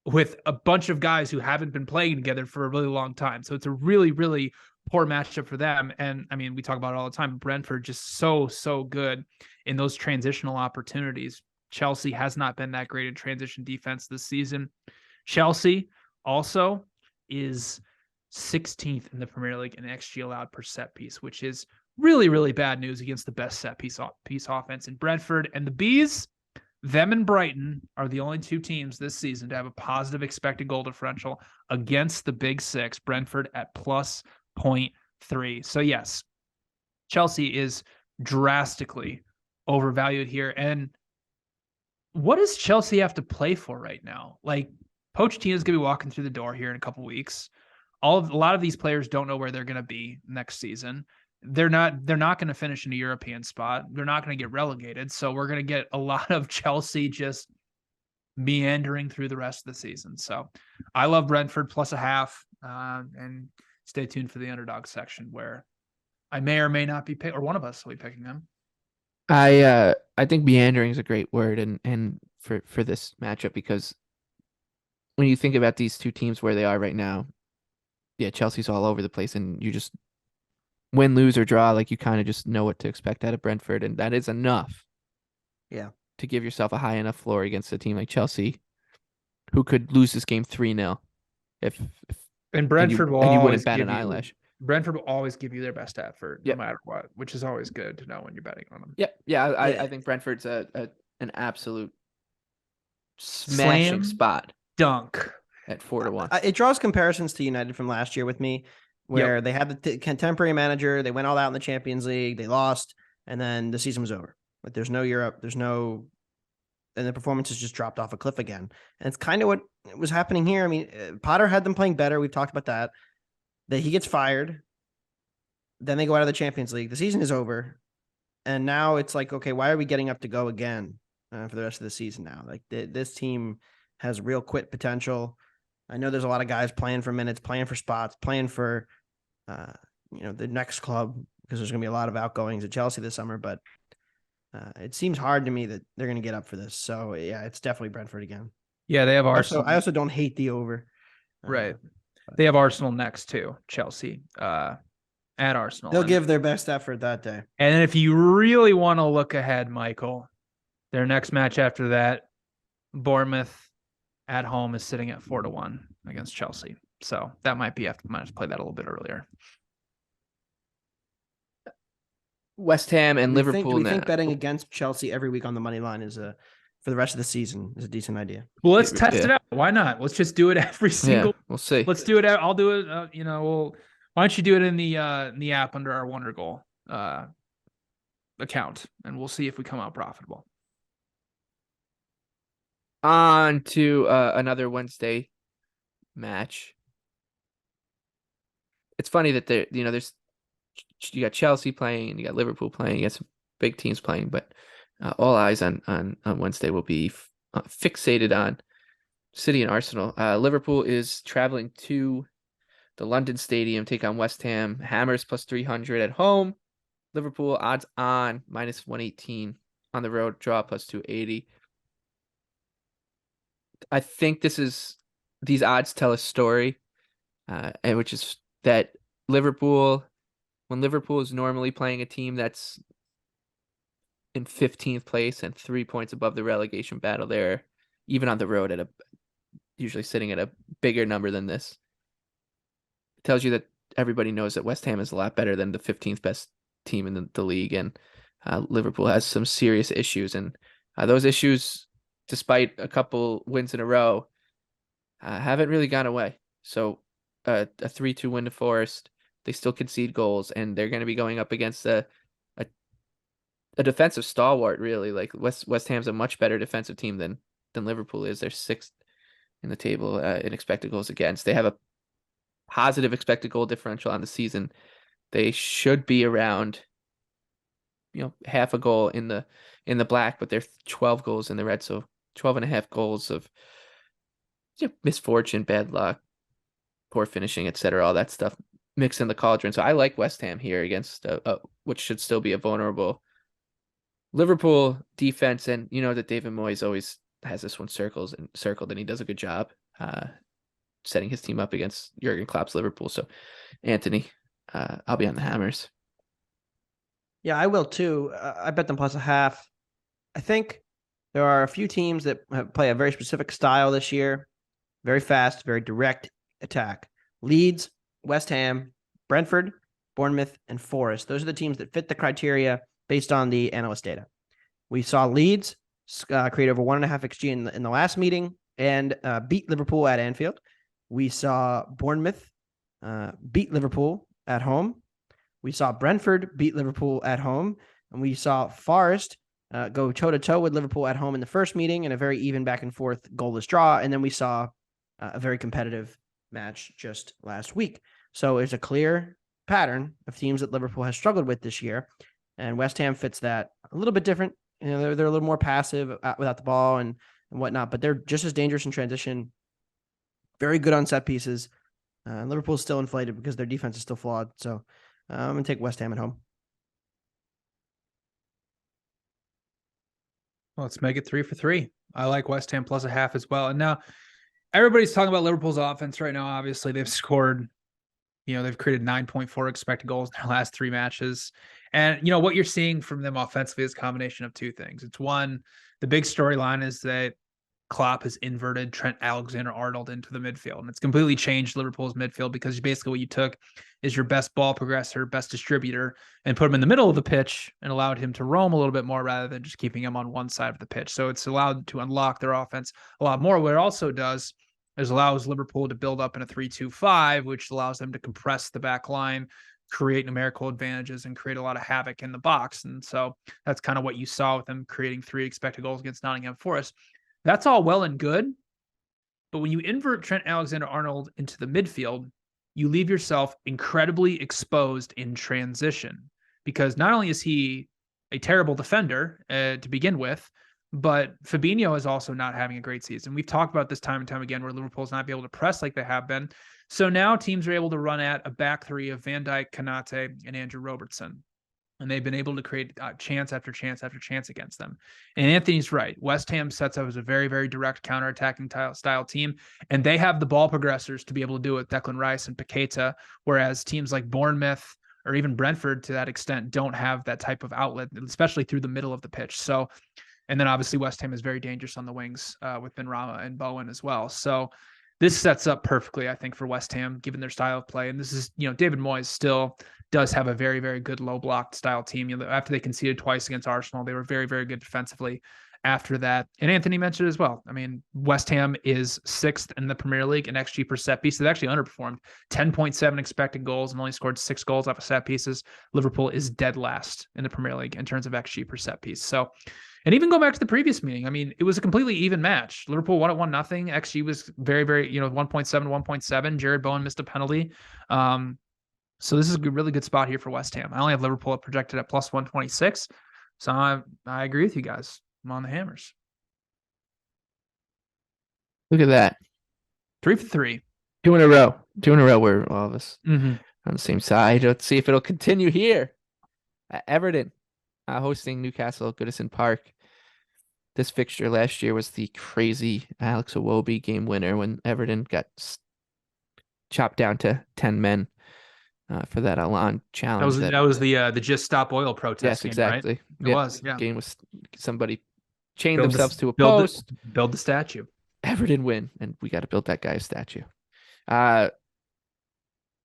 with a bunch of guys who haven't been playing together for a really long time. So it's a really, really poor matchup for them. And I mean, we talk about it all the time. Brentford just so good in those transitional opportunities. Chelsea has not been that great in transition defense this season. Chelsea also is 16th in the Premier League in XG allowed per set piece, which is really, really bad news against the best set piece offense in Brentford. And the Bees, them and Brighton are the only 2 teams this season to have a positive expected goal differential against the Big Six, Brentford at plus 0.3. So yes, Chelsea is drastically overvalued here. And what does Chelsea have to play for right now? Like, Pochettino's going to be walking through the door here in a couple weeks. A lot of these players don't know where they're going to be next season. They're not going to finish in a European spot. They're not going to get relegated. So we're going to get a lot of Chelsea just meandering through the rest of the season. So I love Brentford plus 0.5, and stay tuned for the underdog section where I may or may not be or one of us will be picking them. I think meandering is a great word and for this matchup, because when you think about these two teams where they are right now, yeah, Chelsea's all over the place, and you just win, lose, or draw, like you kind of just know what to expect out of Brentford, and that is enough. Yeah, to give yourself a high enough floor against a team like Chelsea, who could lose this game 3-0 if and Brentford and you wouldn't bat an eyelash. Brentford will always give you their best effort, no matter what, which is always good to know when you're betting on them. I think Brentford's an absolute smashing spot. Dunk at 4-1. It draws comparisons to United from last year with me, where they had the contemporary manager. They went all out in the Champions League. They lost, and then the season was over. Like, there's no Europe. And the performances just dropped off a cliff again. And it's kind of what was happening here. I mean, Potter had them playing better. We've talked about that. That he gets fired. Then they go out of the Champions League. The season is over. And now it's like, okay, why are we getting up to go again for the rest of the season now? Like, this team has real quit potential. I know there's a lot of guys playing for minutes, playing for spots, playing for, the next club, because there's going to be a lot of outgoings at Chelsea this summer. But it seems hard to me that they're going to get up for this. So, yeah, it's definitely Brentford again. Yeah, they have Arsenal. I also don't hate the over. Right. They have Arsenal next, too. Chelsea at Arsenal. They'll give their best effort that day. And if you really want to look ahead, Michael, their next match after that, Bournemouth at home is sitting at 4-1 against Chelsea. So that might have to play that a little bit earlier. West Ham and Liverpool. Do we think now. betting against Chelsea every week on the money line for the rest of the season is a decent idea? Well, let's test it out. Why not? Let's just do it every single. Yeah, we'll see. Let's do it. I'll do it. Why don't you do it in the app under our Wondergoal account, and we'll see if we come out profitable. On to another Wednesday match. It's funny that you got Chelsea playing and you got Liverpool playing. You got some big teams playing, but all eyes on Wednesday will be fixated on City and Arsenal. Liverpool is traveling to the London Stadium, take on West Ham. Hammers plus 300 at home. Liverpool odds on minus 118 on the road. Draw plus 280. I think these odds tell a story, and which is that when Liverpool is normally playing a team that's in 15th place and 3 points above the relegation battle, they're even on the road usually sitting at a bigger number than this. It tells you that everybody knows that West Ham is a lot better than the 15th best team in the league, and Liverpool has some serious issues, and those issues, despite a couple wins in a row, haven't really gone away. So a 3-2 win to Forest, they still concede goals, and they're going to be going up against a defensive stalwart, really. Like West Ham's a much better defensive team than Liverpool is. They're 6th in the table in expected goals against. They have a positive expected goal differential on the season. They should be around, half a goal in the black, but they're 12 goals in the red. So 12.5 goals of misfortune, bad luck, poor finishing, etc. All that stuff mixed in the cauldron. So I like West Ham here against which should still be a vulnerable Liverpool defense. And that David Moyes always has this one circled, and he does a good job setting his team up against Jurgen Klopp's Liverpool. So Anthony, I'll be on the Hammers. Yeah, I will too. I bet them plus a half. I think there are a few teams that play a very specific style this year. Very fast, very direct attack. Leeds, West Ham, Brentford, Bournemouth, and Forest. Those are the teams that fit the criteria based on the analyst data. We saw Leeds create over 1.5 XG in the last meeting and beat Liverpool at Anfield. We saw Bournemouth beat Liverpool at home. We saw Brentford beat Liverpool at home. And we saw Forest go toe-to-toe with Liverpool at home in the first meeting in a very even back-and-forth goalless draw. And then we saw a very competitive match just last week. So there's a clear pattern of teams that Liverpool has struggled with this year. And West Ham fits that a little bit different. They're a little more passive without the ball and whatnot, but they're just as dangerous in transition. Very good on set pieces. Liverpool's still inflated because their defense is still flawed. So I'm going to take West Ham at home. Well, let's make it 3 for 3. I like West Ham plus a half as well. And now everybody's talking about Liverpool's offense right now. Obviously, they've scored, they've created 9.4 expected goals in their last 3 matches. And, what you're seeing from them offensively is a combination of 2 things. It's one, the big storyline is that Klopp has inverted Trent Alexander-Arnold into the midfield. And it's completely changed Liverpool's midfield because basically what you took is your best ball progressor, best distributor, and put him in the middle of the pitch and allowed him to roam a little bit more rather than just keeping him on one side of the pitch. So it's allowed to unlock their offense a lot more. What it also does is allows Liverpool to build up in a 3-2-5, which allows them to compress the back line, create numerical advantages, and create a lot of havoc in the box. And so that's kind of what you saw with them creating 3 expected goals against Nottingham Forest. That's all well and good, but when you invert Trent Alexander-Arnold into the midfield, you leave yourself incredibly exposed in transition, because not only is he a terrible defender to begin with, but Fabinho is also not having a great season. We've talked about this time and time again where Liverpool's not be able to press like they have been. So now teams are able to run at a back 3 of Van Dijk, Konate, and Andrew Robertson. And they've been able to create chance after chance after chance against them. And Anthony's right. West Ham sets up as a very, very direct counterattacking style team. And they have the ball progressors to be able to do it with Declan Rice and Paqueta, whereas teams like Bournemouth or even Brentford to that extent don't have that type of outlet, especially through the middle of the pitch. So, and then obviously West Ham is very dangerous on the wings with Benrahma and Bowen as well. So this sets up perfectly, I think, for West Ham, given their style of play. And this is, David Moyes still does have a very, very good low block style team. After they conceded twice against Arsenal, they were very, very good defensively after that. And Anthony mentioned as well. I mean, West Ham is 6th in the Premier League in XG per set piece. They've actually underperformed 10.7 expected goals and only scored 6 goals off of set pieces. Liverpool is dead last in the Premier League in terms of XG per set piece. So, and even go back to the previous meeting, I mean, it was a completely even match. Liverpool won at 1-0. XG was very, very, 1.7 to 1.7. Jared Bowen missed a penalty. So this is a really good spot here for West Ham. I only have Liverpool projected at plus 126. So I agree with you guys. I'm on the Hammers. Look at that. 3 for 3. 2 in a row. 2 in a row where all of us Mm-hmm. on the same side. Let's see if it'll continue here. Everton hosting Newcastle at Goodison Park. This fixture last year was the crazy Alex Iwobi game winner when Everton got chopped down to 10 men for that Alon challenge. That was the Just Stop Oil protest. Yes, game, exactly. Right? It was. Yeah. Game was somebody chained themselves to a post. Build the statue. Everton win, and we got to build that guy a statue. The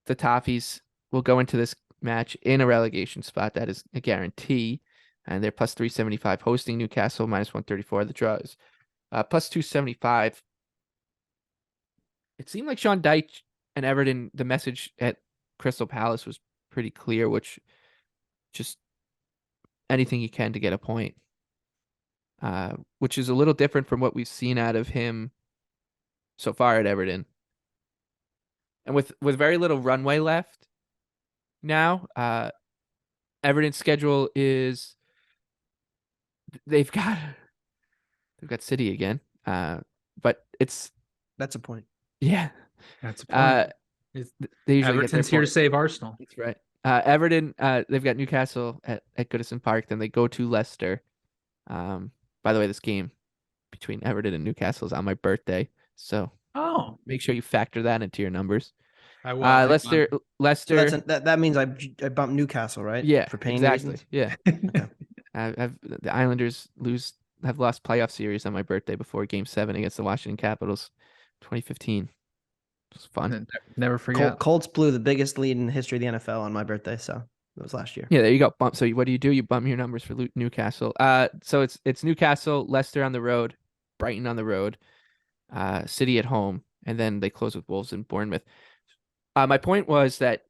Toffees will go into this match in a relegation spot. That is a guarantee. And they're plus 375 hosting Newcastle, minus 134. The draw is plus 275. It seemed like Sean Dyche and Everton, the message at Crystal Palace was pretty clear, which just anything you can to get a point, which is a little different from what we've seen out of him so far at Everton. And with very little runway left now, Everton's schedule is they've got City again, but that's a point. Yeah, that's a point. They usually Everton's here to save Arsenal. That's right. Everton, they've got Newcastle at Goodison Park. Then they go to Leicester. By the way, this game between Everton and Newcastle is on my birthday, so make sure you factor that into your numbers. I will. Leicester. So that means I bumped Newcastle, right? Yeah, for pain exactly. reasons? Yeah. The Islanders have lost playoff series on my birthday before Game 7 against the Washington Capitals, 2015. It was fun. Never forget. Colts blew the biggest lead in the history of the NFL on my birthday, so it was last year. Yeah, there you go. So what do? You bump your numbers for Newcastle. So it's Newcastle, Leicester on the road, Brighton on the road, City at home, and then they close with Wolves and Bournemouth. My point was that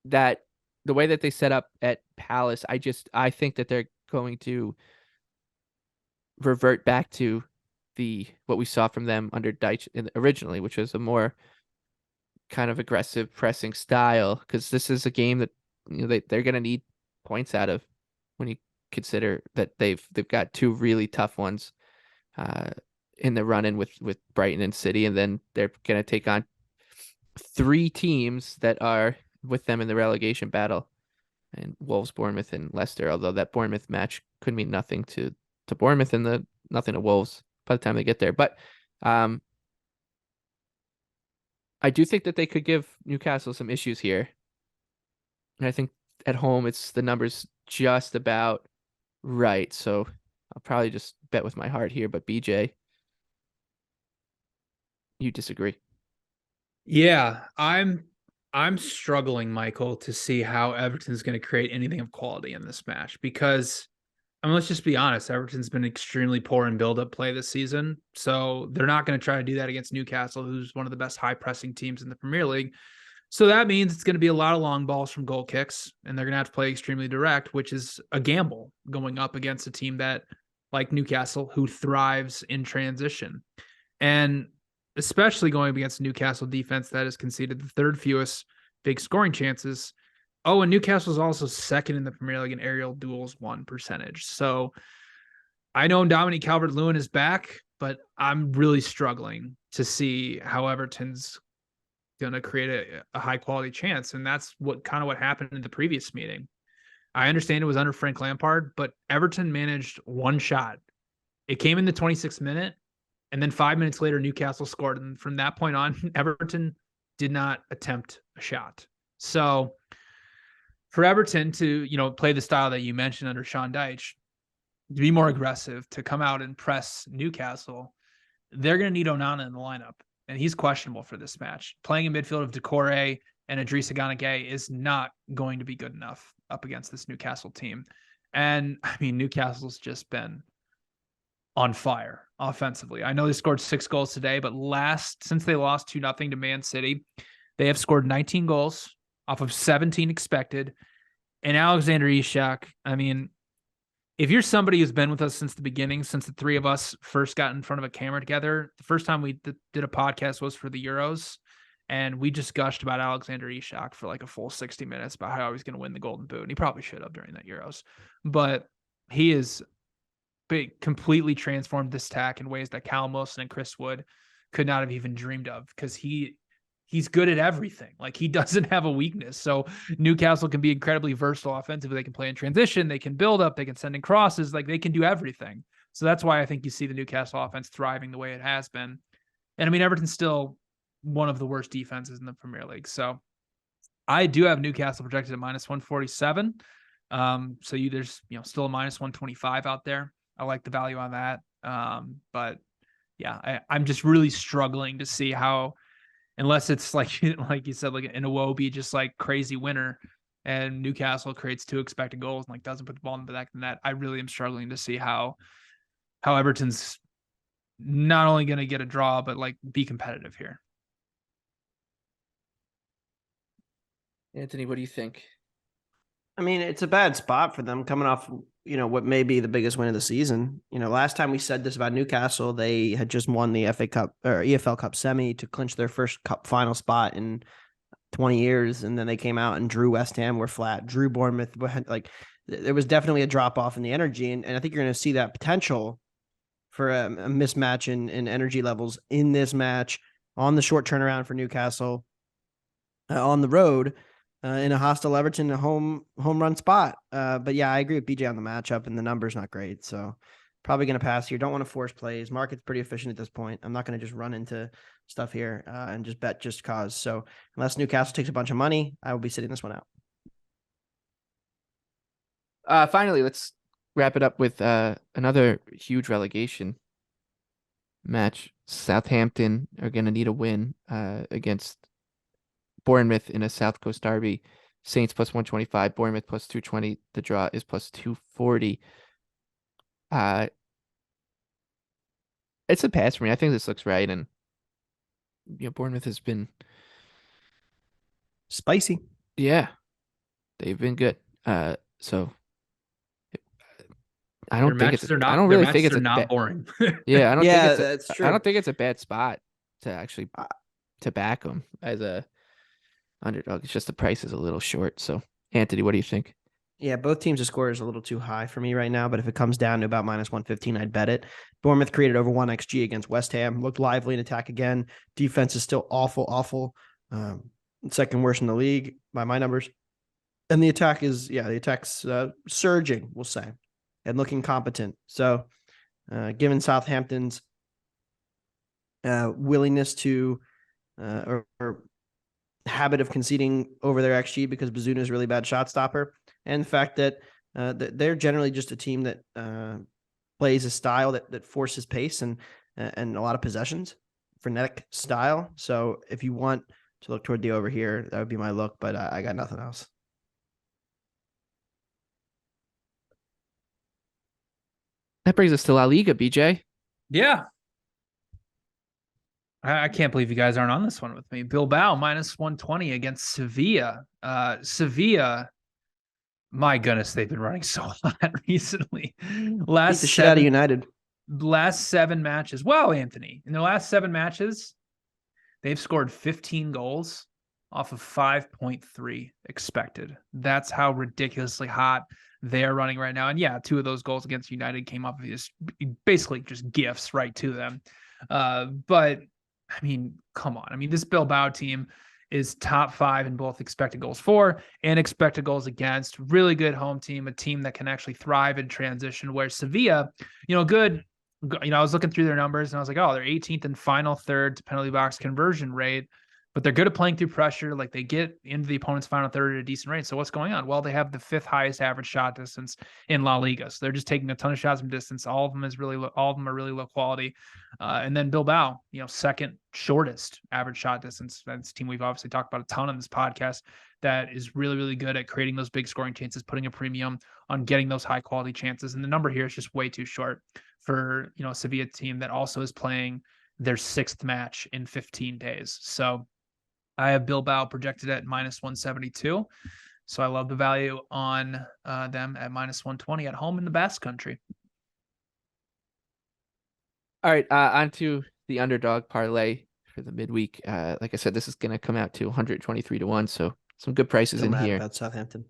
the way that they set up at Palace, I think that they're going to revert back to what we saw from them under Dyche originally, which was a more kind of aggressive pressing style, because this is a game that they're going to need points out of when you consider that they've got 2 really tough ones in the run-in with Brighton and City, and then they're going to take on 3 teams that are with them in the relegation battle, and Wolves, Bournemouth, and Leicester, although that Bournemouth match could mean nothing to Bournemouth and nothing to Wolves by the time they get there. But I do think that they could give Newcastle some issues here. And I think at home, the numbers just about right. So I'll probably just bet with my heart here. But BJ, you disagree? Yeah, I'm struggling, Michael, to see how Everton's going to create anything of quality in this match, because let's just be honest, Everton's been extremely poor in build-up play this season, so they're not going to try to do that against Newcastle, who's one of the best high-pressing teams in the Premier League. So that means it's going to be a lot of long balls from goal kicks, and they're going to have to play extremely direct, which is a gamble going up against a team that, like Newcastle, who thrives in transition. And especially going up against Newcastle defense that has conceded the 3rd fewest big scoring chances. Oh, and Newcastle is also 2nd in the Premier League in aerial duels won percentage. So I know Dominic Calvert-Lewin is back, but I'm really struggling to see how Everton's going to create a high-quality chance. And that's what happened in the previous meeting. I understand it was under Frank Lampard, but Everton managed 1 shot. It came in the 26th minute, and then 5 minutes later, Newcastle scored. And from that point on, Everton did not attempt a shot. So for Everton to, play the style that you mentioned under Sean Dyche, to be more aggressive, to come out and press Newcastle, they're going to need Onana in the lineup. And he's questionable for this match. Playing in midfield of Decore and Idrissa Gana Gueye is not going to be good enough up against this Newcastle team. And I mean, Newcastle's just been on fire offensively. I know they scored 6 goals today, but since they lost 2-0 to Man City, they have scored 19 goals off of 17 expected. And Alexander Isak, I mean, if you're somebody who's been with us since the beginning, since the three of us first got in front of a camera together, the first time we did a podcast was for the Euros, and we just gushed about Alexander Isak for like a full 60 minutes about how he was going to win the Golden Boot, and he probably should have during that Euros. But he is completely transformed this attack in ways that Callum Wilson and Chris Wood could not have even dreamed of, because he's good at everything. Like, he doesn't have a weakness. So Newcastle can be incredibly versatile offensively. They can play in transition. They can build up. They can send in crosses. Like, they can do everything. So that's why I think you see the Newcastle offense thriving the way it has been. And I mean, Everton's still one of the worst defenses in the Premier League. So I do have Newcastle projected at -147. So there's still a -125 out there. I like the value on that. But yeah, I'm just really struggling to see how, unless it's like you said, like an Iwobi just like crazy winner and Newcastle creates 2 expected goals and like doesn't put the ball in the back of the net, I really am struggling to see how Everton's not only going to get a draw, but like be competitive here. Anthony, what do you think? I mean, it's a bad spot for them coming off, what may be the biggest win of the season. Last time we said this about Newcastle, they had just won the FA Cup or EFL Cup semi to clinch their first cup final spot in 20 years. And then they came out and drew West Ham, were flat, drew Bournemouth. Like, there was definitely a drop off in the energy. And I think you're going to see that potential for a mismatch in energy levels in this match on the short turnaround for Newcastle on the road. In a hostile Everton, a home run spot. But yeah, I agree with BJ on the matchup, and the number's not great. So probably going to pass here. Don't want to force plays. Market's pretty efficient at this point. I'm not going to just run into stuff here and just bet just cause. So unless Newcastle takes a bunch of money, I will be sitting this one out. Finally, let's wrap it up with another huge relegation match. Southampton are going to need a win against Bournemouth in a South Coast derby. Saints +125, Bournemouth +220. The draw is +240. It's a pass for me. I think this looks right, and Bournemouth has been spicy. Yeah, they've been good. So I don't think it's. I don't really think it's not boring. Yeah, I don't yeah, think it's. That's true. I don't think it's a bad spot to actually to back them as a underdog. It's just the price is a little short. So, Anthony, what do you think? Yeah, both teams' score is a little too high for me right now, but if it comes down to about -115, I'd bet it. Bournemouth created over 1 XG against West Ham, looked lively in attack again. Defense is still awful. Second worst in the league by my numbers. And the attack's surging, we'll say, and looking competent. So, given Southampton's willingness to or habit of conceding over their XG because Bazunu is a really bad shot stopper, and the fact that they're generally just a team that plays a style that forces pace and a lot of possessions, frenetic style. So if you want to look toward the over here, that would be my look, but I got nothing else. That brings us to La Liga, BJ. Yeah. I can't believe you guys aren't on this one with me. Bilbao -120 against Sevilla. Sevilla, my goodness, they've been running so hot recently. Beat the shit out of United. Last 7 matches. Well, Anthony, in their last 7 matches, they've scored 15 goals off of 5.3 expected. That's how ridiculously hot they're running right now. And yeah, 2 of those goals against United came off of just basically just gifts right to them. But I mean, come on. I mean, this Bilbao team is top 5 in both expected goals for and expected goals against. Really good home team, a team that can actually thrive in transition, where Sevilla, good. I was looking through their numbers and I was like, oh, they're 18th and final third to penalty box conversion rate. but they're good at playing through pressure. Like they get into the opponent's final third at a decent rate. So what's going on? Well, they have the 5th highest average shot distance in La Liga. So they're just taking a ton of shots from distance. All of them are really low quality. And then Bilbao, 2nd shortest average shot distance. That's a team we've obviously talked about a ton on this podcast that is really, really good at creating those big scoring chances, putting a premium on getting those high quality chances. And the number here is just way too short for, a Sevilla team that also is playing their 6th match in 15 days. So I have Bilbao projected at -172. So I love the value on them at -120 at home in the Basque Country. All right, on to the underdog parlay for the midweek. Like I said, this is going to come out to 123 to 1, so some good prices Still in mad here. about Southampton.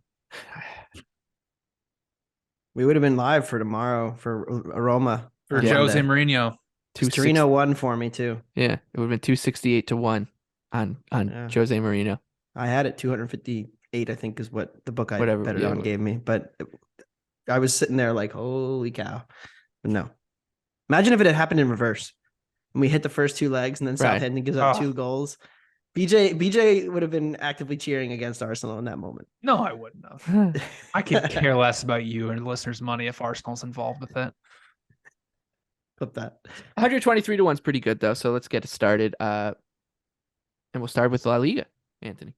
We would have been live for tomorrow for Roma. For Jose Mourinho. Torino won for me too. Yeah, it would have been 268 to 1 on Jose Mourinho. I had it 258, I think is what the book I bet it on gave me. But I was sitting there like, holy cow. But no. Imagine if it had happened in reverse. And we hit the first 2 legs and then Southampton gives up 2 goals. BJ would have been actively cheering against Arsenal in that moment. No, I wouldn't have. I could care less about you and listeners' money if Arsenal's involved with it. Clip that. 123 to 1 is pretty good though. So let's get it started. And we'll start with La Liga, Anthony.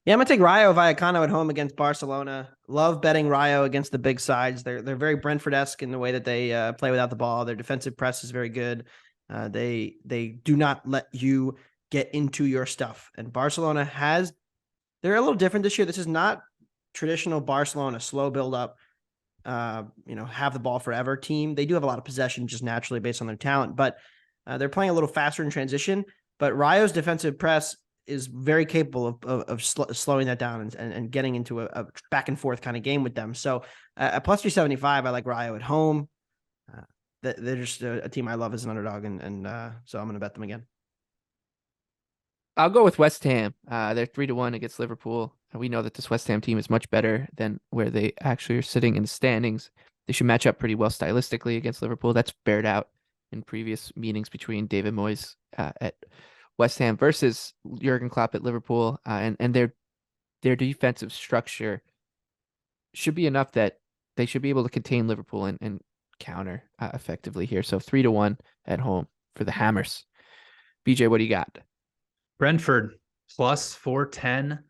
Yeah, I'm gonna take Rayo Vallecano at home against Barcelona. Love betting Rayo against the big sides. They're very Brentford-esque in the way that they play without the ball. Their defensive press is very good. They do not let you get into your stuff. And Barcelona they're a little different this year. This is not traditional Barcelona, slow build up, have the ball forever team. They do have a lot of possession just naturally based on their talent, but they're playing a little faster in transition. But Rayo's defensive press is very capable of slowing that down and getting into a back and forth kind of game with them. So at plus 375, I like Rayo at home. They're just a team I love as an underdog, and so I'm going to bet them again. I'll go with West Ham. They're 3-1 against Liverpool. And we know that this West Ham team is much better than where they actually are sitting in the standings. They should match up pretty well stylistically against Liverpool. That's bared out in previous meetings between David Moyes at West Ham versus Jurgen Klopp at Liverpool. And their defensive structure should be enough that they should be able to contain Liverpool and counter effectively here. So 3-1 at home for the Hammers. BJ, what do you got? Brentford plus 410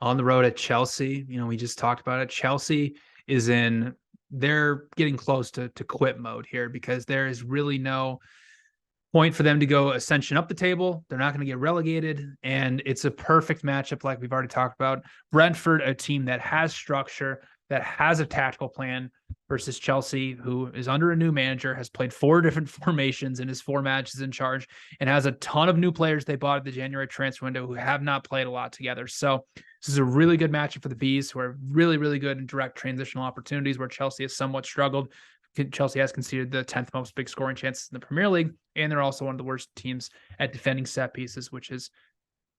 on the road at Chelsea. We just talked about it. Chelsea they're getting close to quit mode here because there is really no point for them to go ascension up the table. They're not going to get relegated. And it's a perfect matchup like we've already talked about. Brentford, a team that has structure, that has a tactical plan, versus Chelsea, who is under a new manager, has played 4 different formations in his 4 matches in charge, and has a ton of new players they bought at the January transfer window who have not played a lot together. So this is a really good matchup for the Bees, who are really, really good in direct transitional opportunities where Chelsea has somewhat struggled. Chelsea has conceded the 10th most big scoring chances in the Premier League, and they're also one of the worst teams at defending set pieces, which is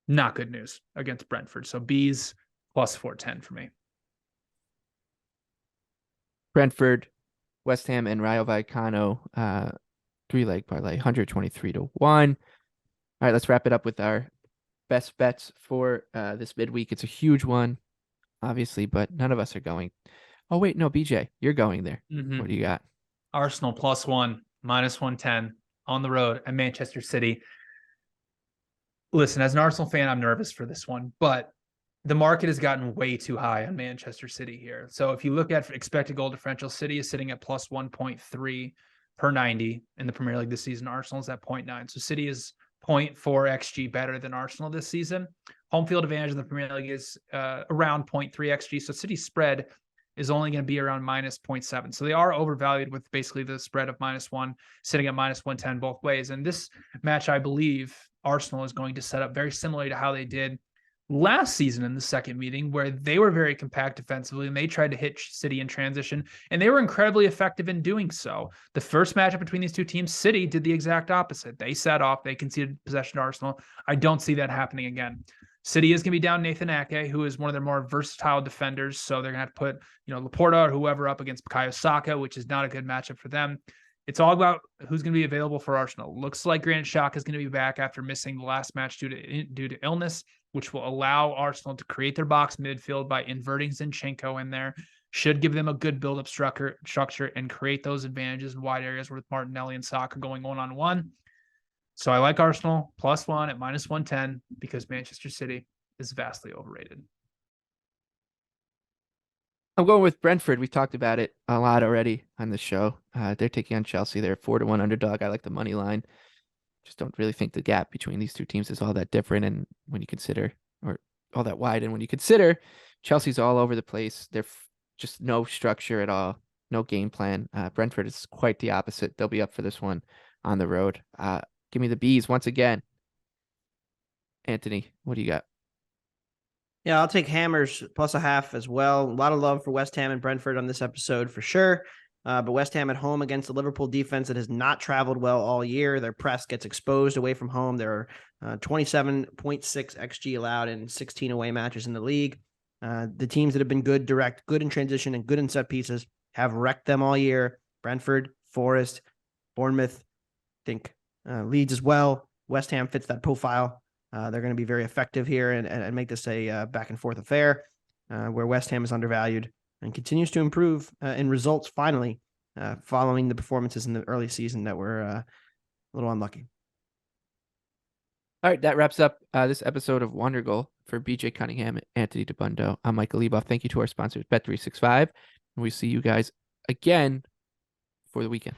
not good news against Brentford. So Bees plus 410 for me. Brentford, West Ham, and Rayo Vallecano, 3-leg parlay, 123 to 1. All right, let's wrap it up with our best bets for this midweek. It's a huge one, obviously, but none of us are going. Oh, wait, no, BJ, you're going there. Mm-hmm. What do you got? Arsenal +1, -110 on the road at Manchester City. Listen, as an Arsenal fan, I'm nervous for this one, but the market has gotten way too high on Manchester City here. So if you look at expected goal differential, City is sitting at plus 1.3 per 90 in the Premier League this season. Arsenal's at 0.9. So City is 0.4 XG better than Arsenal this season. Home field advantage in the Premier League is around 0.3 XG. So City's spread is only going to be around -0.7. So they are overvalued with basically the spread of -1 sitting at -110 both ways. And this match, I believe Arsenal is going to set up very similarly to how they did last season in the second meeting, where they were very compact defensively and they tried to hit City in transition, and they were incredibly effective in doing so. The first matchup between these two teams, City did the exact opposite. They sat off, they conceded possession to Arsenal. I don't see that happening again. City is going to be down Nathan Ake, who is one of their more versatile defenders, so they're going to have to put, Laporta or whoever up against Bukayo Saka, which is not a good matchup for them. It's all about who's going to be available for Arsenal. Looks like Granit Xhaka is going to be back after missing the last match due to illness, which will allow Arsenal to create their box midfield by inverting Zinchenko in there. Should give them a good build-up structure and create those advantages in wide areas with Martinelli and Saka going one-on-one. So I like Arsenal +1 at -110 because Manchester City is vastly overrated. I'm going with Brentford. We talked about it a lot already on the show. They're taking on Chelsea. They're 4-1 underdog. I like the money line. Just don't really think the gap between these two teams is all that different. And when you consider, or all that wide, and when you consider Chelsea's all over the place, they're just no structure at all, no game plan. Brentford is quite the opposite. They'll be up for this one on the road. Give me the Bees once again. Anthony, what do you got? Yeah, I'll take Hammers +0.5 as well. A lot of love for West Ham and Brentford on this episode for sure. But West Ham at home against the Liverpool defense that has not traveled well all year. Their press gets exposed away from home. There are 27.6 XG allowed in 16 away matches in the league. The teams that have been good direct, good in transition, and good in set pieces have wrecked them all year. Brentford, Forest, Bournemouth, I think Leeds as well. West Ham fits that profile. They're going to be very effective here and make this a back and forth affair where West Ham is undervalued and continues to improve in results finally following the performances in the early season that were a little unlucky. All right, that wraps up this episode of Wondergoal. For BJ Cunningham, Anthony DeBundo, I'm Michael Leboff. Thank you to our sponsors, Bet365. And we see you guys again for the weekend.